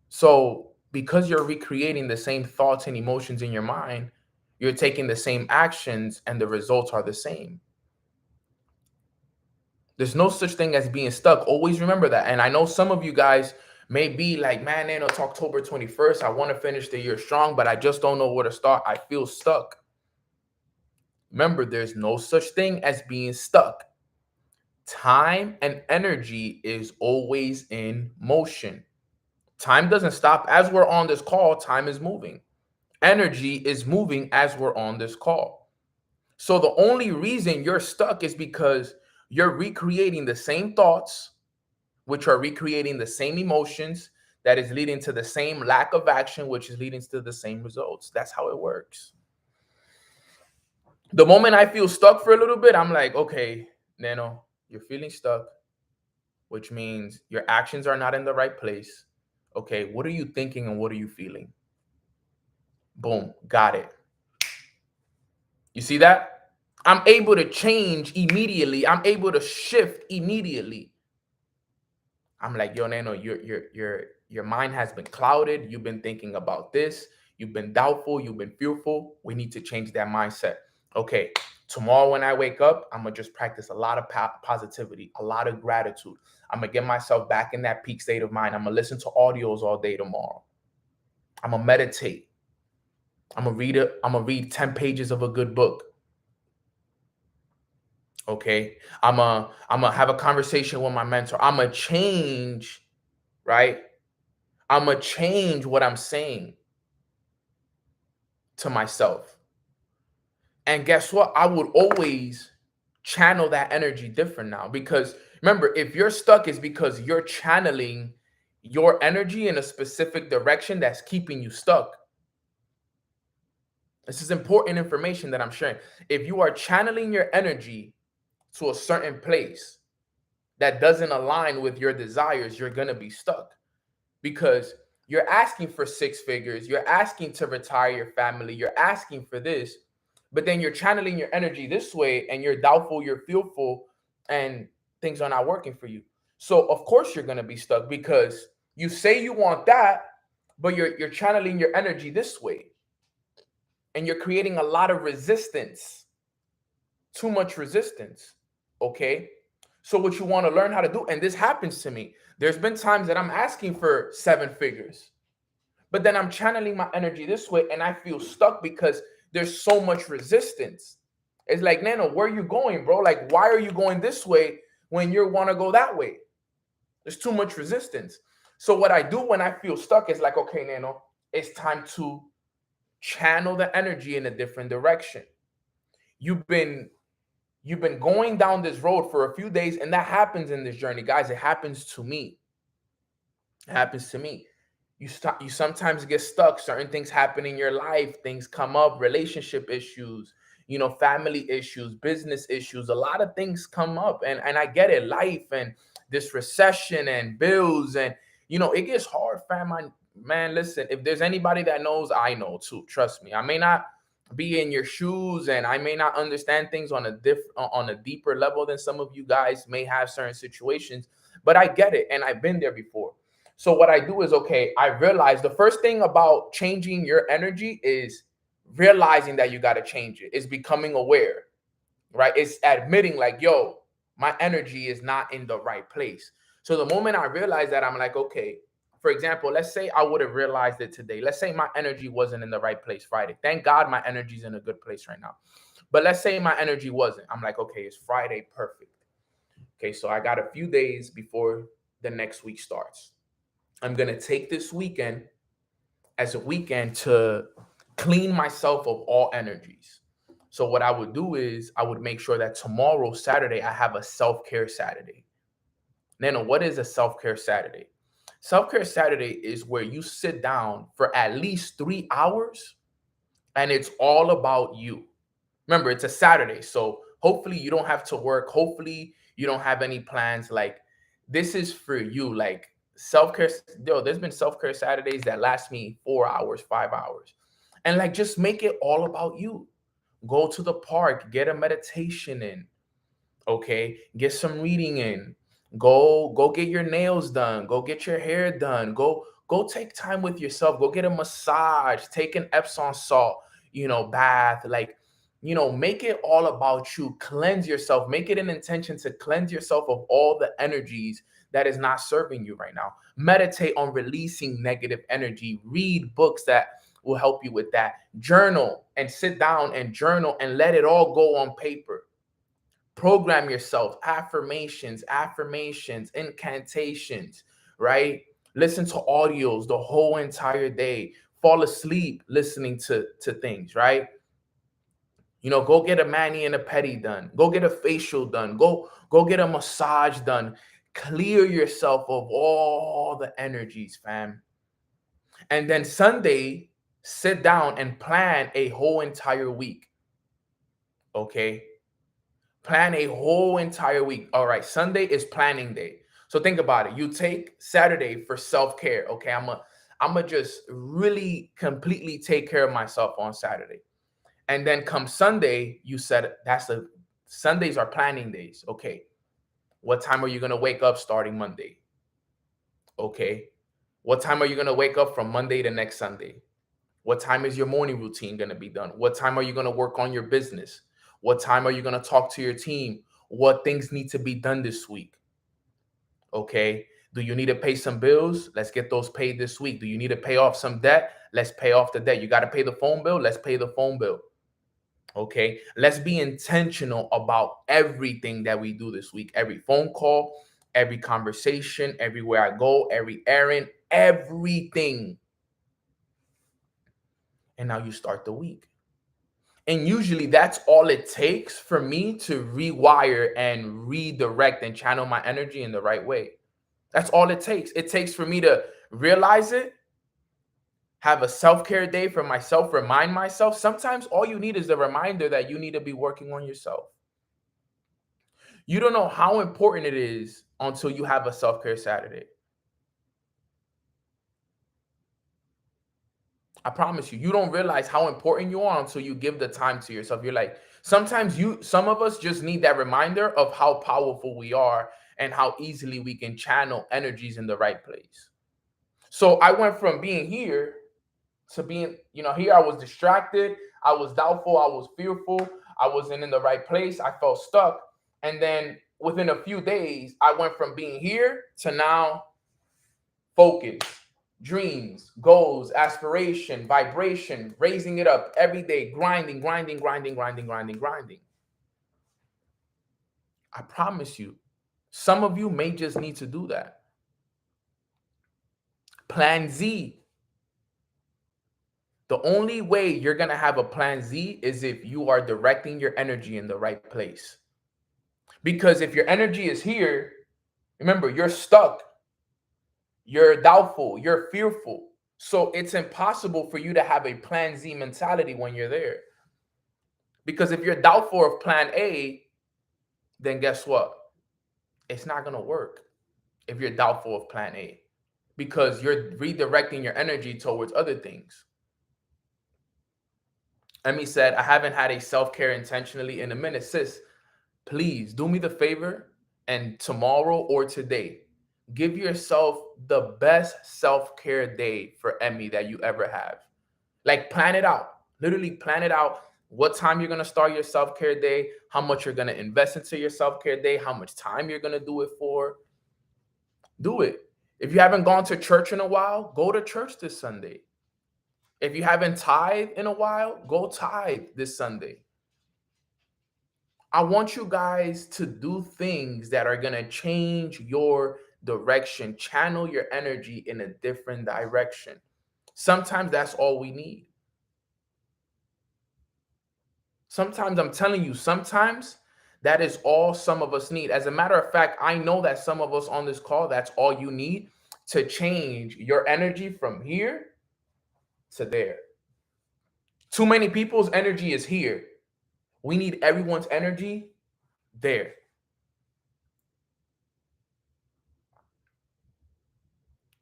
So because you're recreating the same thoughts and emotions in your mind, you're taking the same actions and the results are the same. There's no such thing as being stuck. Always remember that. And I know some of you guys may be like, man, Nano, it's October 21st. I want to finish the year strong, but I just don't know where to start. I feel stuck. Remember, there's no such thing as being stuck. Time and energy is always in motion. Time doesn't stop. As we're on this call, time is moving. Energy is moving as we're on this call. So the only reason you're stuck is because you're recreating the same thoughts, which are recreating the same emotions, that is leading to the same lack of action, which is leading to the same results. That's how it works. The moment I feel stuck for a little bit, I'm like, okay, Nano, you're feeling stuck, which means your actions are not in the right place. Okay, what are you thinking and what are you feeling? Boom, got it. You see that? I'm able to change immediately. I'm able to shift immediately. I'm like, yo, Nano, your mind has been clouded. You've been thinking about this. You've been doubtful. You've been fearful. We need to change that mindset. Okay, tomorrow when I wake up, I'm going to just practice a lot of positivity, a lot of gratitude. I'm going to get myself back in that peak state of mind. I'm going to listen to audios all day tomorrow. I'm going to meditate. I'm going to read 10 pages of a good book. Okay, I'm gonna have a conversation with my mentor. I'm gonna change, right? I'm gonna change what I'm saying to myself. And guess what? I would always channel that energy different now, because remember, if you're stuck, it's because you're channeling your energy in a specific direction that's keeping you stuck. This is important information that I'm sharing. If you are channeling your energy to a certain place that doesn't align with your desires, you're going to be stuck, because you're asking for 6 figures. You're asking to retire your family. You're asking for this, but then you're channeling your energy this way and you're doubtful, you're fearful, and things are not working for you. So of course you're going to be stuck, because you say you want that, but you're channeling your energy this way and you're creating a lot of resistance, too much resistance. Okay, so what you want to learn how to do, and this happens to me, there's been times that I'm asking for 7 figures, but then I'm channeling my energy this way and I feel stuck because there's so much resistance. It's like, Nano, where are you going, bro? Like, why are you going this way when you want to go that way? There's too much resistance. So what I do when I feel stuck is like, okay, Nano, it's time to channel the energy in a different direction. You've been going down this road for a few days, and that happens in this journey, guys. It happens to me. It happens to me. You sometimes get stuck. Certain things happen in your life. Things come up, relationship issues, family issues, business issues. A lot of things come up, and I get it. Life and this recession and bills, and it gets hard, fam. Man, listen, if there's anybody that knows, I know too. Trust me. I may not be in your shoes and I may not understand things on a deeper level than some of you guys may have certain situations, but I get it and I've been there before. So what I do is, okay, I realize the first thing about changing your energy is realizing that you got to change it. It's becoming aware, right? It's admitting like, yo, my energy is not in the right place. So the moment I realize that, I'm like, okay, for example, let's say I would have realized it today. Let's say my energy wasn't in the right place Friday. Thank God my energy's in a good place right now. But let's say my energy wasn't. I'm like, okay, it's Friday. Perfect. Okay, so I got a few days before the next week starts. I'm going to take this weekend as a weekend to clean myself of all energies. So what I would do is I would make sure that tomorrow, Saturday, I have a self-care Saturday. Nano, what is a self-care Saturday? Self-care Saturday is where you sit down for at least 3 hours and it's all about you. Remember, it's a Saturday, so hopefully you don't have to work. Hopefully you don't have any plans. Like, this is for you. Like, self-care, there's been self-care Saturdays that last me 4 hours, 5 hours. And like, just make it all about you. Go to the park, get a meditation in, okay? Get some reading in. Go get your nails done. Go get your hair done. Go take time with yourself. Go get a massage. Take an Epsom salt, bath. Like, make it all about you. Cleanse yourself. Make it an intention to cleanse yourself of all the energies that is not serving you right now. Meditate on releasing negative energy. Read books that will help you with that. Journal and sit down and journal and let it all go on paper. Program yourself, affirmations, incantations, right? Listen to audios the whole entire day. Fall asleep listening to things, right? Go get a mani and a pedi done. Go get a facial done. Go get a massage done. Clear yourself of all the energies, fam. And then Sunday, sit down and plan a whole entire week. Okay? Plan a whole entire week. All right, Sunday is planning day. So think about it. You take Saturday for self-care. Okay, I'm a just really completely take care of myself on Saturday. And then come Sunday, you said Sundays are planning days. Okay. What time are you going to wake up starting Monday? Okay. What time are you going to wake up from Monday to next Sunday? What time is your morning routine going to be done? What time are you going to work on your business? What time are you going to talk to your team? What things need to be done this week? Okay. Do you need to pay some bills? Let's get those paid this week. Do you need to pay off some debt? Let's pay off the debt. You got to pay the phone bill? Let's pay the phone bill. Okay. Let's be intentional about everything that we do this week. Every phone call, every conversation, everywhere I go, every errand, everything. And now you start the week. And usually that's all it takes for me to rewire and redirect and channel my energy in the right way. That's all it takes. It takes for me to realize it, have a self-care day for myself, remind myself. Sometimes all you need is a reminder that you need to be working on yourself. You don't know how important it is until you have a self-care Saturday. I promise you, you don't realize how important you are until you give the time to yourself. You're like, some of us just need that reminder of how powerful we are and how easily we can channel energies in the right place. So I went from being here to being, here I was distracted. I was doubtful. I was fearful. I wasn't in the right place. I felt stuck. And then within a few days, I went from being here to now focus. Dreams, goals, aspiration, vibration, raising it up every day, grinding. I promise you, some of you may just need to do that. Plan Z. The only way you're going to have a plan Z is if you are directing your energy in the right place. Because if your energy is here, remember, you're stuck. You're doubtful, you're fearful. So it's impossible for you to have a plan Z mentality when you're there. Because if you're doubtful of plan A, then guess what? It's not going to work if you're doubtful of plan A. Because you're redirecting your energy towards other things. Emmy said, I haven't had a self-care intentionally in a minute. Sis, please do me the favor and tomorrow or today, give yourself the best self-care day for Emmy that you ever have. Like, plan it out. Literally plan it out. What time you're going to start your self-care day, how much you're going to invest into your self-care day, how much time you're going to do it for. Do it. If you haven't gone to church in a while, go to church this Sunday. If you haven't tithed in a while, go tithe this Sunday. I want you guys to do things that are going to change your direction, channel your energy in a different direction. Sometimes that's all we need. Sometimes I'm telling you, sometimes That is all some of us need. As a matter of fact, I know that some of us on this call, that's all you need to change your energy from here to there. Too many people's energy is here. We need everyone's energy there.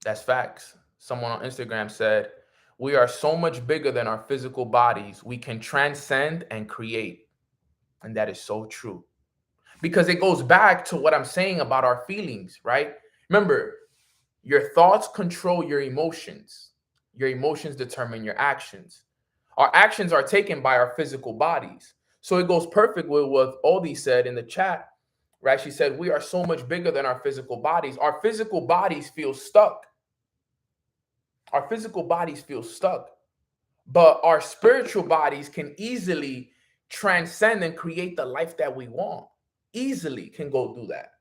That's facts. Someone on Instagram said, we are so much bigger than our physical bodies. We can transcend and create. And that is so true. Because it goes back to what I'm saying about our feelings, right? Remember, your thoughts control your emotions. Your emotions determine your actions. Our actions are taken by our physical bodies. So it goes perfect with what Odie said in the chat, right? She said, we are so much bigger than our physical bodies. Our physical bodies feel stuck. Our physical bodies feel stuck. But our spiritual bodies can easily transcend and create the life that we want. Easily can go do that.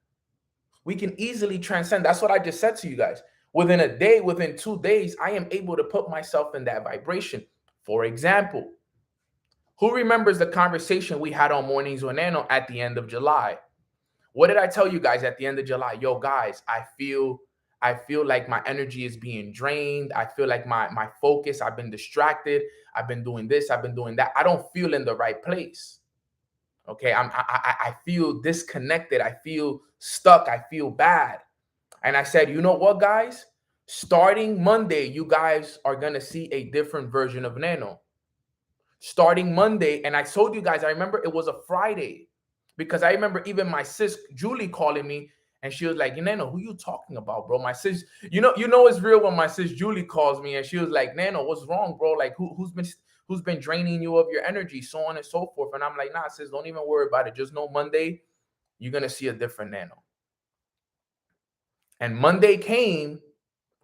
We can easily transcend. That's what I just said to you guys. Within a day, within 2 days, I am able to put myself in that vibration. For example, who remembers the conversation we had on Mornings with Nano at the end of July? What did I tell you guys at the end of July? Yo, guys, I feel like my energy is being drained. I feel like my focus, I've been distracted. I've been doing this, I've been doing that. I don't feel in the right place. Okay, I feel disconnected. I feel stuck. I feel bad. And I said, you know what, guys? Starting Monday, you guys are going to see a different version of Nano. Starting Monday, and I told you guys, I remember it was a Friday, because I remember even my sis Julie calling me, and she was like, Nano, who you talking about, bro? My sis, you know it's real when my sis Julie calls me, and she was like, Nano, what's wrong, bro? Like, who's been draining you of your energy, so on and so forth. And I'm like, nah, sis, don't even worry about it. Just know Monday, you're going to see a different Nano. And Monday came,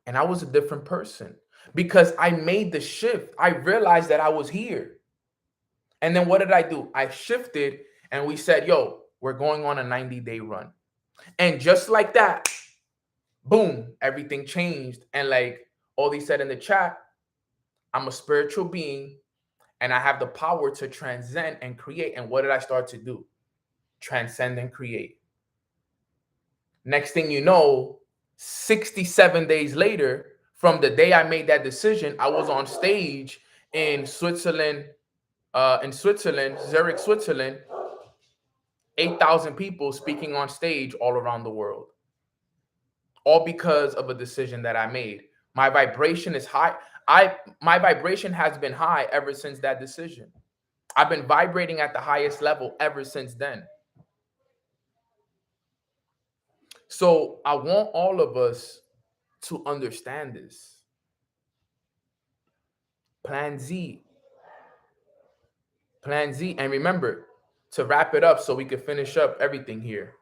and I was a different person because I made the shift. I realized that I was here. And then what did I do? I shifted, and we said, yo, we're going on a 90-day run. And just like that, boom, everything changed. And like Odie said in the chat, I'm a spiritual being, and I have the power to transcend and create. And what did I start to do? Transcend and create. Next thing you know, 67 days later, from the day I made that decision, I was on stage in Switzerland, Zurich, Switzerland, 8,000 people speaking on stage all around the world. All because of a decision that I made. My vibration is high. My vibration has been high ever since that decision. I've been vibrating at the highest level ever since then. So I want all of us to understand this. Plan Z. Plan Z. And remember, to wrap it up so we can finish up everything here.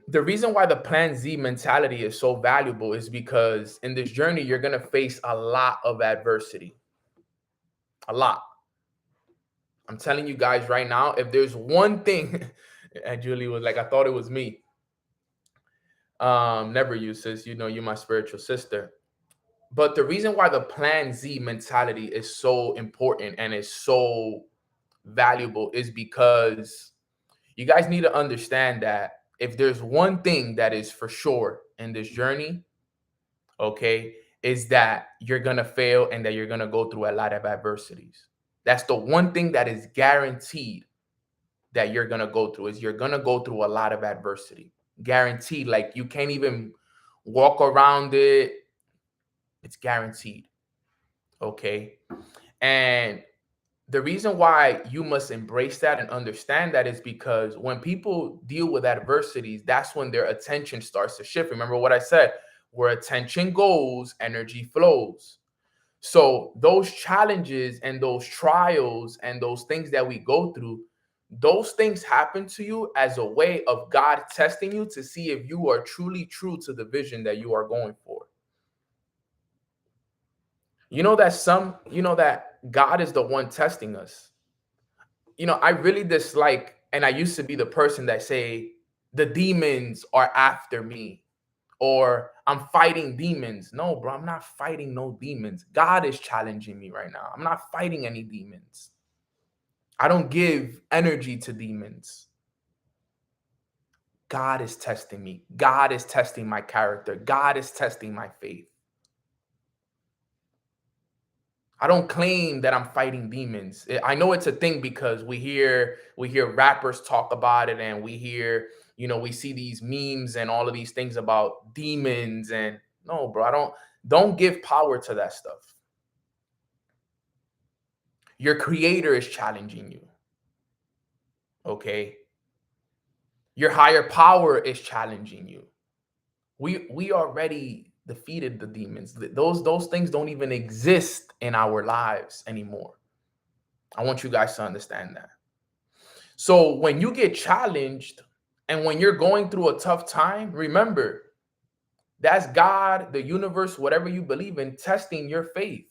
The reason why the Plan Z mentality is so valuable is because in this journey, you're going to face a lot of adversity. A lot. I'm telling you guys right now, if there's one thing, and Julie was like, I thought it was me. Never you, sis. You know, you're my spiritual sister. But the reason why the Plan Z mentality is so important and is so valuable is because you guys need to understand that if there's one thing that is for sure in this journey, okay, is that you're going to fail and that you're going to go through a lot of adversities. That's the one thing that is guaranteed that you're going to go through, is you're going to go through a lot of adversity. Guaranteed. Like, you can't even walk around it. It's guaranteed. Okay. And the reason why you must embrace that and understand that is because when people deal with adversities, that's when their attention starts to shift. Remember what I said, where attention goes, energy flows. So those challenges and those trials and those things that we go through, those things happen to you as a way of God testing you to see if you are truly true to the vision that you are going for. You know that God is the one testing us. You know, I really dislike, and I used to be the person that say the demons are after me, or I'm fighting demons. No, bro, I'm not fighting no demons. God is challenging me right now. I'm not fighting any demons. I don't give energy to demons. God is testing me. God is testing my character. God is testing my faith. I don't claim that I'm fighting demons. I know it's a thing because we hear rappers talk about it, and we hear, we see these memes and all of these things about demons. And no, bro, don't give power to that stuff. Your creator is challenging you. Okay? Your higher power is challenging you. We already defeated the demons. Those things don't even exist in our lives anymore. I want you guys to understand that. So when you get challenged and when you're going through a tough time, remember, that's God, the universe, whatever you believe in, testing your faith,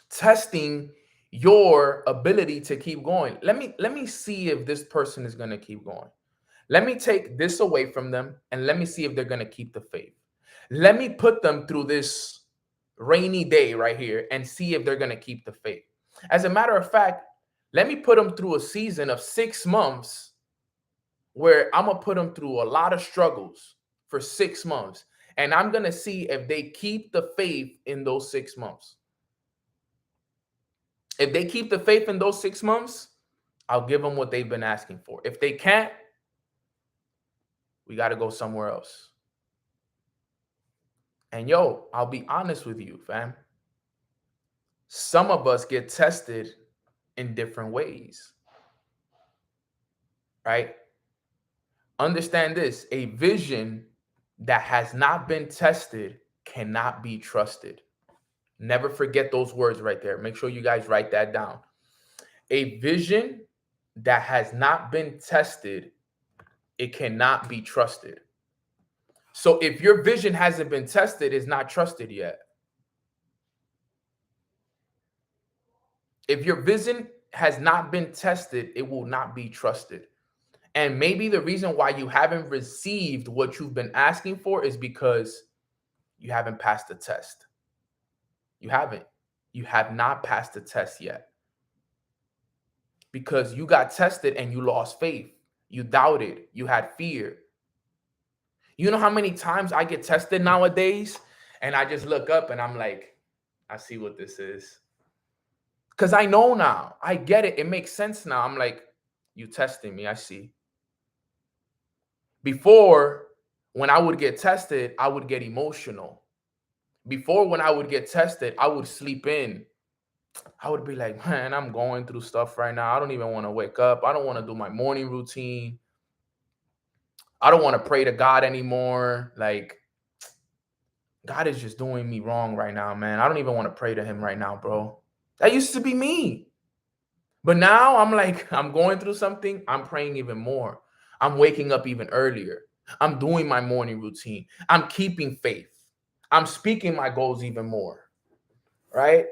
testing your ability to keep going. Let me see if this person is going to keep going. Let me take this away from them and let me see if they're going to keep the faith. Let me put them through this rainy day right here and see if they're going to keep the faith. As a matter of fact, let me put them through a season of 6 months where I'm going to put them through a lot of struggles for 6 months. And I'm going to see if they keep the faith in those 6 months. If they keep the faith in those 6 months, I'll give them what they've been asking for. If they can't, we got to go somewhere else. And yo, I'll be honest with you, fam. Some of us get tested in different ways, right? Understand this, a vision that has not been tested cannot be trusted. Never forget those words right there. Make sure you guys write that down. A vision that has not been tested, it cannot be trusted. So if your vision hasn't been tested, it's not trusted yet. If your vision has not been tested, it will not be trusted. And maybe the reason why you haven't received what you've been asking for is because you haven't passed the test. You haven't. You have not passed the test yet. Because you got tested and you lost faith. You doubted. You had fear. You know how many times I get tested nowadays and I just look up and I'm like, I see what this is. Because I know now. I get it. It makes sense now. I'm like, you testing me. I see. Before, when I would get tested, I would get emotional. Before, when I would get tested, I would sleep in. I would be like, man, I'm going through stuff right now. I don't even want to wake up. I don't want to do my morning routine. I don't want to pray to God anymore. Like, God is just doing me wrong right now, man. I don't even want to pray to him right now, bro. That used to be me. But now I'm like, I'm going through something. I'm praying even more. I'm waking up even earlier. I'm doing my morning routine. I'm keeping faith. I'm speaking my goals even more, right?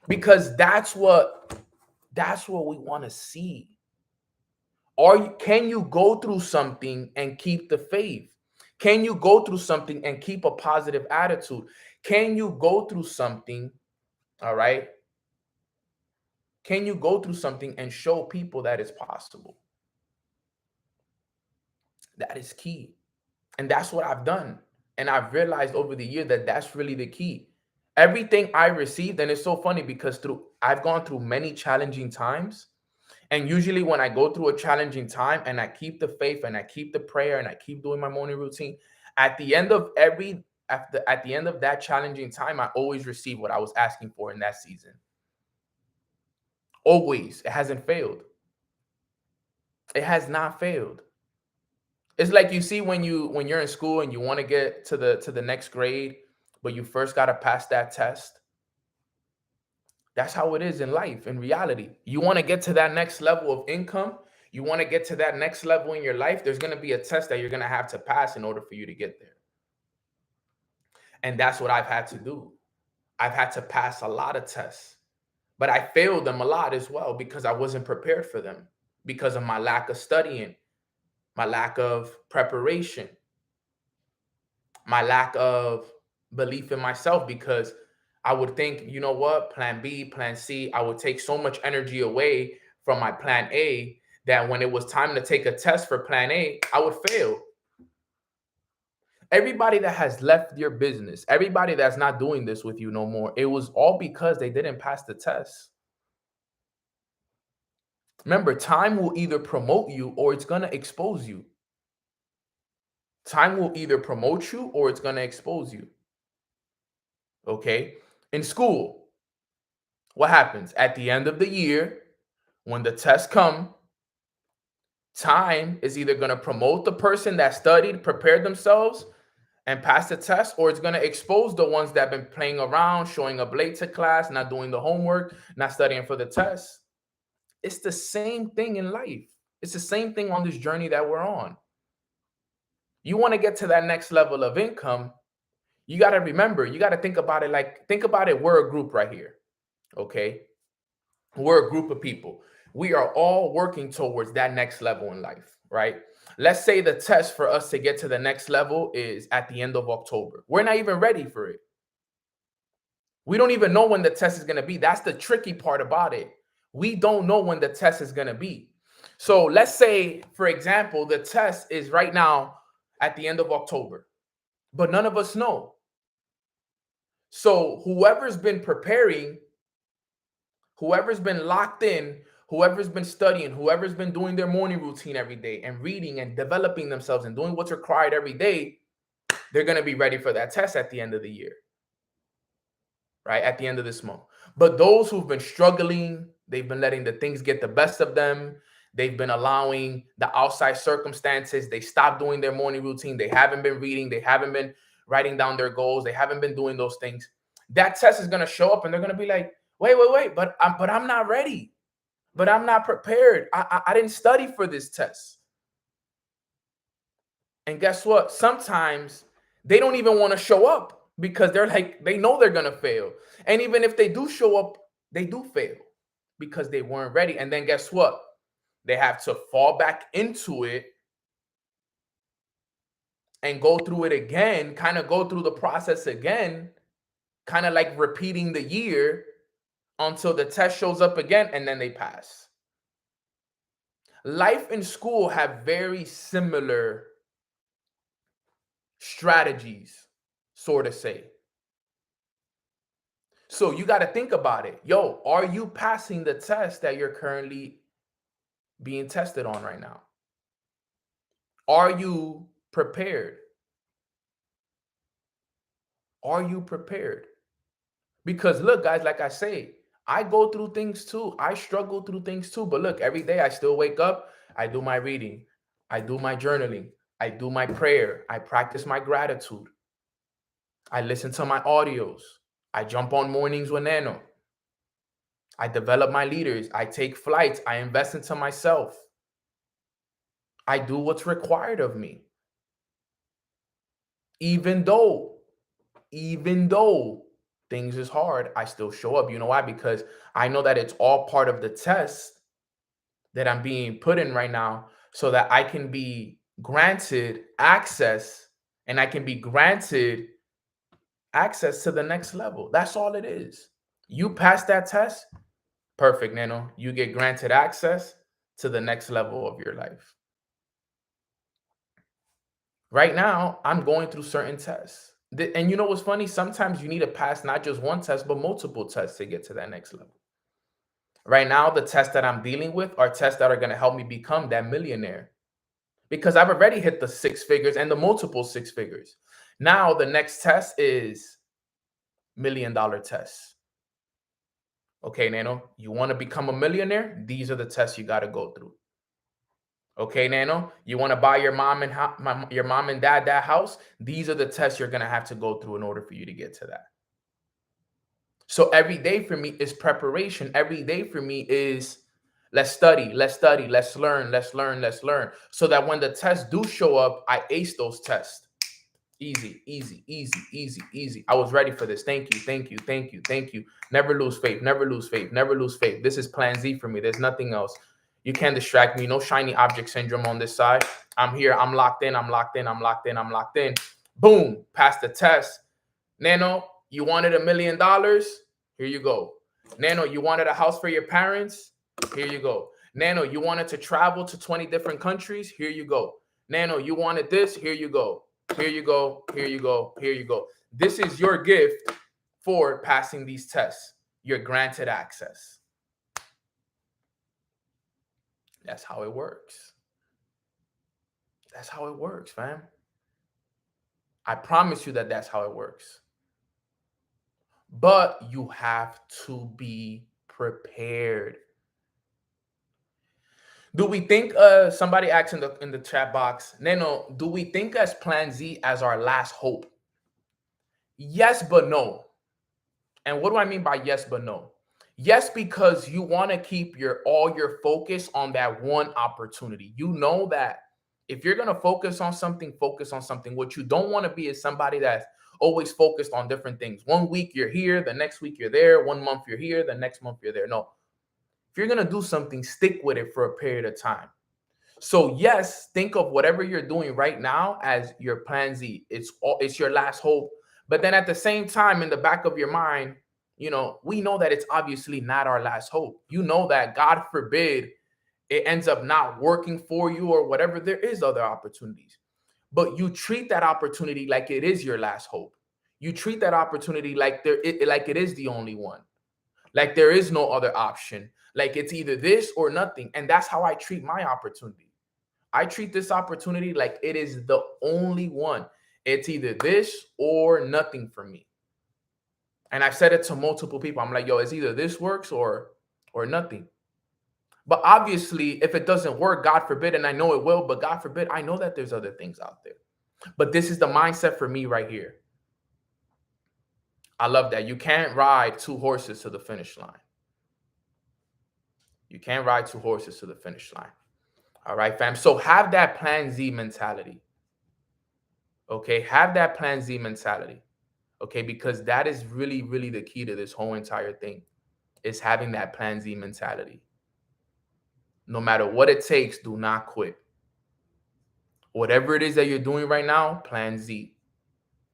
Because that's what we want to see. Or can you go through something and keep the faith? Can you go through something and keep a positive attitude? Can you go through something, all right? Can you go through something and show people that it's possible? That is key. And that's what I've done. And I've realized over the year that that's really the key. Everything I received, and it's so funny because I've gone through many challenging times. And usually when I go through a challenging time and I keep the faith and I keep the prayer and I keep doing my morning routine, at the end of that challenging time, I always receive what I was asking for in that season. Always. It hasn't failed. It has not failed. It's like you see when you're in school and you want to get to the next grade, but you first got to pass that test. That's how it is in life, in reality. You want to get to that next level of income, you want to get to that next level in your life, there's going to be a test that you're going to have to pass in order for you to get there. And that's what I've had to do. I've had to pass a lot of tests, but I failed them a lot as well because I wasn't prepared for them because of my lack of studying, my lack of preparation, my lack of belief in myself, because I would think, you know what, plan B, plan C, I would take so much energy away from my plan A that when it was time to take a test for plan A, I would fail. Everybody that has left your business, everybody that's not doing this with you no more, it was all because they didn't pass the test. Remember, time will either promote you or it's going to expose you. Time will either promote you or it's going to expose you. Okay? In school, what happens? At the end of the year, when the tests come, time is either going to promote the person that studied, prepared themselves, and passed the test, or it's going to expose the ones that have been playing around, showing up late to class, not doing the homework, not studying for the test. It's the same thing in life. It's the same thing on this journey that we're on. You want to get to that next level of income, you got to remember, you got to think about it, we're a group right here, okay? We're a group of people. We are all working towards that next level in life, right? Let's say the test for us to get to the next level is at the end of October. We're not even ready for it. We don't even know when the test is going to be. That's the tricky part about it. We don't know when the test is going to be. So let's say, for example, the test is right now at the end of October, but none of us know. So whoever's been preparing, whoever's been locked in, whoever's been studying, whoever's been doing their morning routine every day and reading and developing themselves and doing what's required every day, they're going to be ready for that test at the end of the year, right? At the end of this month. But those who've been struggling, they've been letting the things get the best of them. They've been allowing the outside circumstances. They stopped doing their morning routine. They haven't been reading. They haven't been writing down their goals. They haven't been doing those things. That test is going to show up and they're going to be like, wait, but I'm not ready. But I'm not prepared. I didn't study for this test. And guess what? Sometimes they don't even want to show up because they know they're going to fail. And even if they do show up, they do fail because they weren't ready. And then guess what? They have to fall back into it and go through it again, kind of go through the process again, kind of like repeating the year until the test shows up again, and then they pass. Life and school have very similar strategies, so to say. So you got to think about it. Yo, are you passing the test that you're currently being tested on right now? Are you prepared? Are you prepared? Because look, guys, like I say, I go through things too. I struggle through things too. But look, every day I still wake up. I do my reading. I do my journaling. I do my prayer. I practice my gratitude. I listen to my audios. I jump on mornings with Nano. I develop my leaders. I take flights. I invest into myself. I do what's required of me. Even though things is hard, I still show up. You know why? Because I know that it's all part of the test that I'm being put in right now so that I can be granted access and I can be granted access to the next level. That's all it is. You pass that test, perfect, Nano. You get granted access to the next level of your life. Right now, I'm going through certain tests. And you know what's funny? Sometimes you need to pass not just one test, but multiple tests to get to that next level. Right now, the tests that I'm dealing with are tests that are going to help me become that millionaire. Because I've already hit the 6 figures and the multiple 6 figures. Now, the next test is $1 million tests. Okay, Nano, you want to become a millionaire? These are the tests you got to go through. Okay, Nano, you want to buy your mom and dad that house? These are the tests you're going to have to go through in order for you to get to that. So every day for me is preparation. Every day for me is let's study, let's learn. So that when the tests do show up, I ace those tests. Easy. I was ready for this. Thank you. Never lose faith. This is plan Z for me. There's nothing else. You can't distract me. No shiny object syndrome on this side. I'm here. I'm locked in. Boom. Pass the test. Nano, you wanted $1 million? Here you go. Nano, you wanted a house for your parents? Here you go. Nano, you wanted to travel to 20 different countries? Here you go. Nano, you wanted this? Here you go. Here you go. Here you go. Here you go. This is your gift for passing these tests. You're granted access. That's how it works. That's how it works, fam. I promise you that that's how it works. But you have to be prepared. Do we think, somebody asked in the chat box, Neno, do we think as Plan Z as our last hope? Yes, but no. And what do I mean by yes, but no? Yes, because you want to keep all your focus on that one opportunity. You know that if you're going to focus on something, focus on something. What you don't want to be is somebody that's always focused on different things. 1 week you're here, the next week you're there. 1 month you're here, the next month you're there. No. If you're going to do something, stick with it for a period of time. So yes, think of whatever you're doing right now as your Plan Z. It's your last hope. But then at the same time, in the back of your mind, you know, we know that it's obviously not our last hope. You know that, God forbid, it ends up not working for you or whatever. There is other opportunities. But you treat that opportunity like it is your last hope. You treat that opportunity like it is the only one. Like there is no other option. Like it's either this or nothing. And that's how I treat my opportunity. I treat this opportunity like it is the only one. It's either this or nothing for me. And I've said it to multiple people. I'm like, yo, it's either this works or nothing. But obviously, if it doesn't work, God forbid, and I know it will, but God forbid, I know that there's other things out there. But this is the mindset for me right here. I love that. You can't ride 2 horses to the finish line. You can't ride 2 horses to the finish line. All right, fam. So have that Plan Z mentality. Okay, have that Plan Z mentality. Okay, because that is really, really the key to this whole entire thing, is having that Plan Z mentality. No matter what it takes, do not quit. Whatever it is that you're doing right now, Plan Z.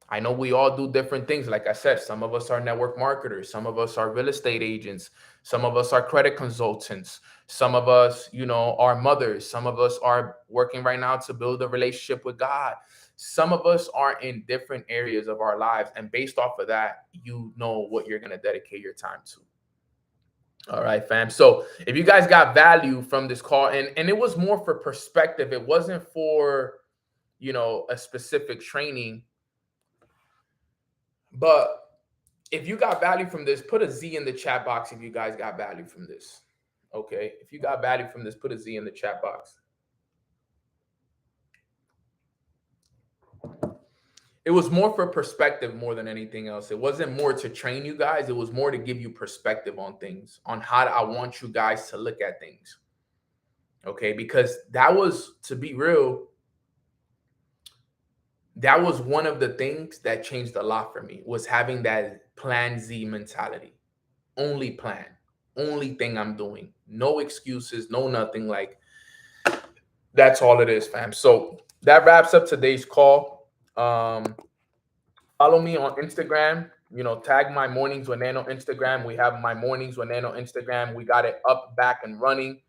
I know we all do different things. Like I said, some of us are network marketers. Some of us are real estate agents. Some of us are credit consultants. Some of us, you know, are mothers. Some of us are working right now to build a relationship with God. Some of us are in different areas of our lives. And based off of that, you know what you're going to dedicate your time to. All right, fam. So if you guys got value from this call, and it was more for perspective, it wasn't for, you know, a specific training. But if you got value from this, put a Z in the chat box if you guys got value from this. Okay. If you got value from this, put a Z in the chat box. It was more for perspective more than anything else. It wasn't more to train you guys. It was more to give you perspective on things, on how I want you guys to look at things. Okay. Because that was, to be real, that was one of the things that changed a lot for me, was having that Plan Z mentality. Only plan, only thing I'm doing. No excuses, no nothing. Like, that's all it is, fam. So that wraps up today's call. Follow me on Instagram. You know, tag my Mornings with Nano Instagram. We have my Mornings with Nano Instagram. We got it up, back, and running.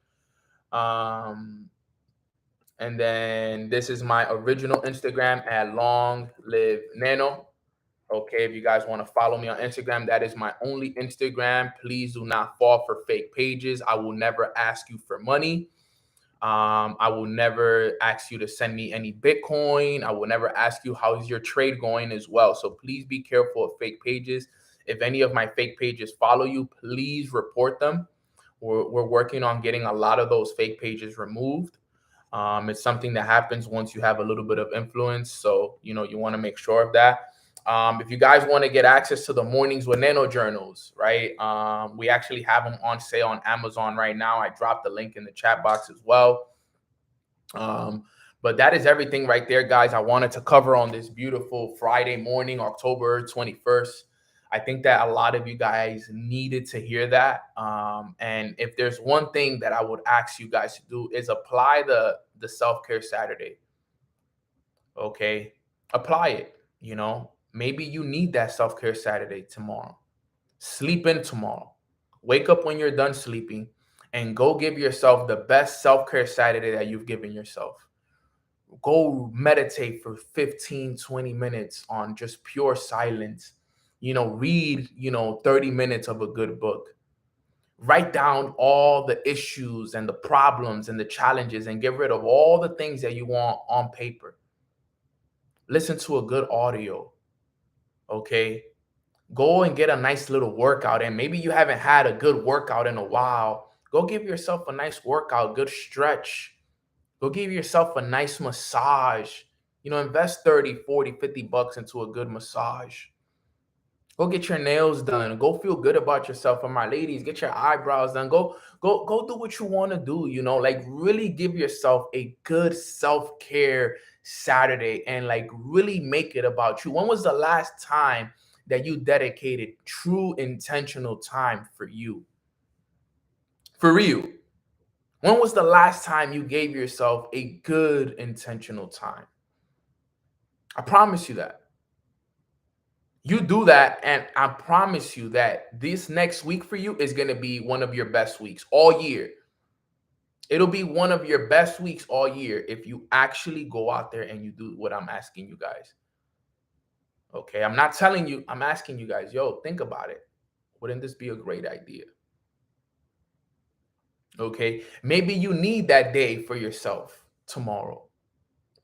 And then this is my original Instagram at Long Live Nano. Okay, if you guys want to follow me on Instagram, that is my only Instagram. Please do not fall for fake pages. I will never ask you for money. I will never ask you to send me any Bitcoin. I will never ask you how is your trade going as well. So please be careful of fake pages. If any of my fake pages follow you, please report them. We're working on getting a lot of those fake pages removed. It's something that happens once you have a little bit of influence. So, you know, you want to make sure of that. If you guys want to get access to the Mornings with Nano journals, right? We actually have them on sale on Amazon right now. I dropped the link in the chat box as well. But that is everything right there, guys. I wanted to cover on this beautiful Friday morning, October 21st. I think that a lot of you guys needed to hear that. And if there's one thing that I would ask you guys to do is apply the Self-Care Saturday. Okay, apply it. You know, Maybe you need that self-care Saturday tomorrow. Sleep in tomorrow. Wake up when you're done sleeping and go give yourself the best self-care Saturday that you've given yourself. Go meditate for 15, 20 minutes on just pure silence. Read, 30 minutes of a good book. Write down all the issues and the problems and the challenges and get rid of all the things that you want on paper. Listen to a good audio. Okay. Go and get a nice little workout. And maybe you haven't had a good workout in a while. Go give yourself a nice workout, good stretch. Go give yourself a nice massage. Invest 30, 40, 50 bucks into a good massage. Go get your nails done. Go feel good about yourself. And my ladies, get your eyebrows done. Go do what you want to do. Like really give yourself a good self-care Saturday and like really make it about you. When was the last time that you dedicated true intentional time for you? For real. When was the last time you gave yourself a good intentional time? I promise you that. You do that, and I promise you that this next week for you is going to be one of your best weeks all year. It'll be one of your best weeks all year if you actually go out there and you do what I'm asking you guys. Okay, I'm not telling you, I'm asking you guys, think about it. Wouldn't this be a great idea? Okay, maybe you need that day for yourself tomorrow.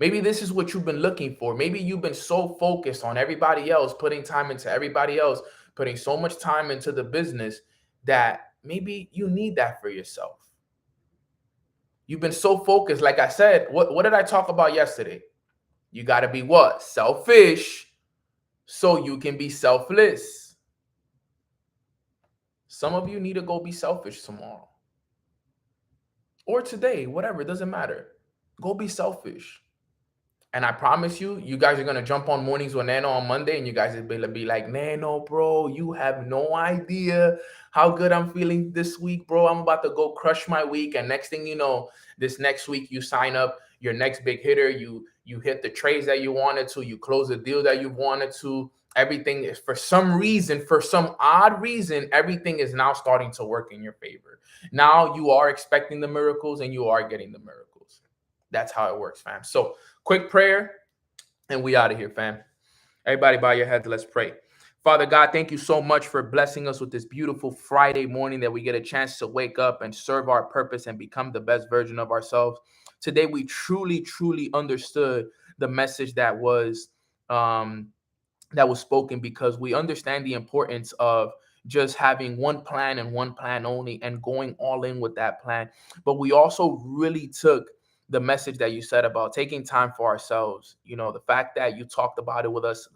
Maybe this is what you've been looking for. Maybe you've been so focused on everybody else, putting time into everybody else, putting so much time into the business that maybe you need that for yourself. You've been so focused. Like I said, what did I talk about yesterday? You got to be what? Selfish so you can be selfless. Some of you need to go be selfish tomorrow. Or today, whatever, it doesn't matter. Go be selfish. And I promise you, you guys are going to jump on Mornings with Nano on Monday and you guys will be like, Nano, bro, you have no idea how good I'm feeling this week, bro. I'm about to go crush my week. And next thing you know, this next week you sign up your next big hitter. You hit the trades that you wanted to. You close the deal that you wanted to. Everything is for some reason, for some odd reason, everything is now starting to work in your favor. Now you are expecting the miracles and you are getting the miracles. That's how it works, fam. So quick prayer and we out of here, fam. Everybody bow your heads. Let's pray. Father God, thank you so much for blessing us with this beautiful Friday morning that we get a chance to wake up and serve our purpose and become the best version of ourselves. Today, we truly, truly understood the message that was spoken, because we understand the importance of just having one plan and one plan only and going all in with that plan. But we also really took the message that you said about taking time for ourselves. The fact that you talked about it with us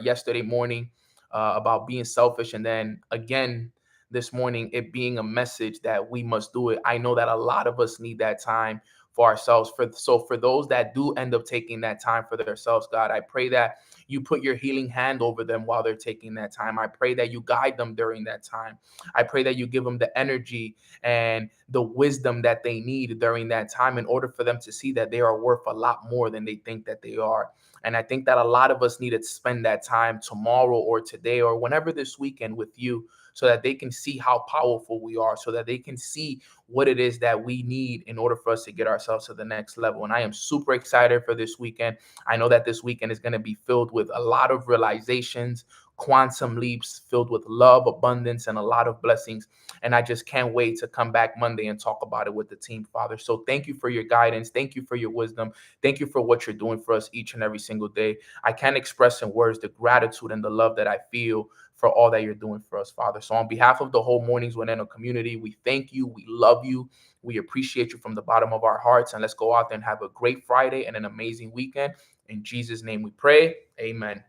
yesterday morning about being selfish. And then again, this morning, it being a message that we must do it. I know that a lot of us need that time for ourselves. So for those that do end up taking that time for themselves, God, I pray that you put your healing hand over them while they're taking that time. I pray that you guide them during that time. I pray that you give them the energy and the wisdom that they need during that time in order for them to see that they are worth a lot more than they think that they are. And I think that a lot of us need to spend that time tomorrow or today or whenever this weekend with you, so that they can see how powerful we are, so that they can see what it is that we need in order for us to get ourselves to the next level. And I am super excited for this weekend. I know that this weekend is going to be filled with a lot of realizations, quantum leaps, filled with love, abundance, and a lot of blessings. And I just can't wait to come back Monday and talk about it with the team, Father. So thank you for your guidance. Thank you for your wisdom. Thank you for what you're doing for us each and every single day. I can't express in words the gratitude and the love that I feel for all that you're doing for us, Father. So on behalf of the whole Mornings with Nano community, we thank you. We love you. We appreciate you from the bottom of our hearts. And let's go out there and have a great Friday and an amazing weekend. In Jesus' name we pray. Amen.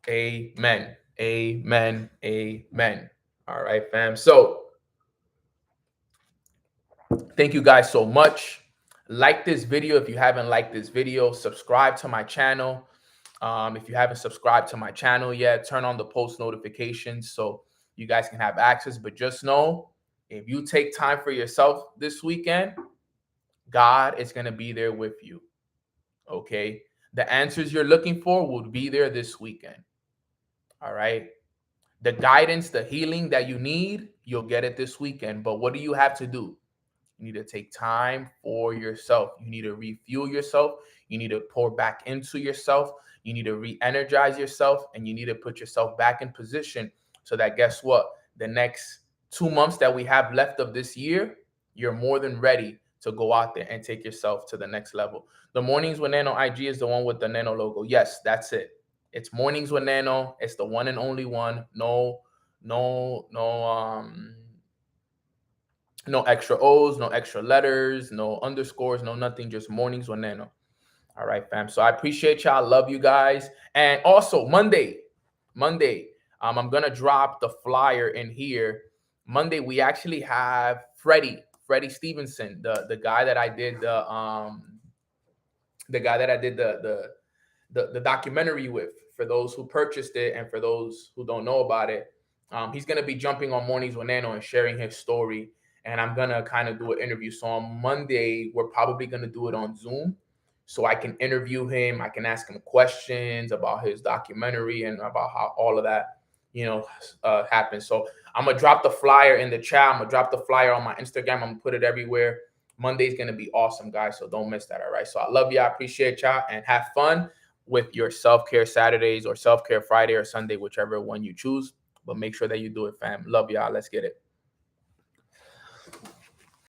Amen. Amen. Amen. All right, fam. So thank you guys so much. Like this video if you haven't liked this video. Subscribe to my channel. If you haven't subscribed to my channel yet, turn on the post notifications so you guys can have access. But just know, if you take time for yourself this weekend, God is going to be there with you. Okay? The answers you're looking for will be there this weekend. All right. The guidance, the healing that you need, you'll get it this weekend. But what do you have to do? You need to take time for yourself. You need to refuel yourself. You need to pour back into yourself. You need to re-energize yourself, and you need to put yourself back in position so that, guess what? The next 2 months that we have left of this year, you're more than ready to go out there and take yourself to the next level. The Mornings with Nano IG is the one with the Nano logo. Yes, that's it. It's Mornings with Nano. It's the one and only one. No extra O's, no extra letters, no underscores, no nothing, just Mornings with Nano. All right, fam. So I appreciate y'all. Love you guys. And also Monday, I'm gonna drop the flyer in here. Monday, we actually have Freddie Stevenson, the guy that I did the documentary with. For those who purchased it and for those who don't know about it, he's gonna be jumping on Mornings with Nano and sharing his story. And I'm gonna kind of do an interview. So on Monday, we're probably gonna do it on Zoom, so I can interview him. I can ask him questions about his documentary and about how all of that, happened. So I'm gonna drop the flyer in the chat. I'm gonna drop the flyer on my Instagram. I'm gonna put it everywhere. Monday's gonna be awesome, guys. So don't miss that. All right. So I love you. I appreciate y'all, and have fun with your self-care Saturdays or self-care Friday or Sunday, whichever one you choose. But make sure that you do it, fam. Love y'all. Let's get it.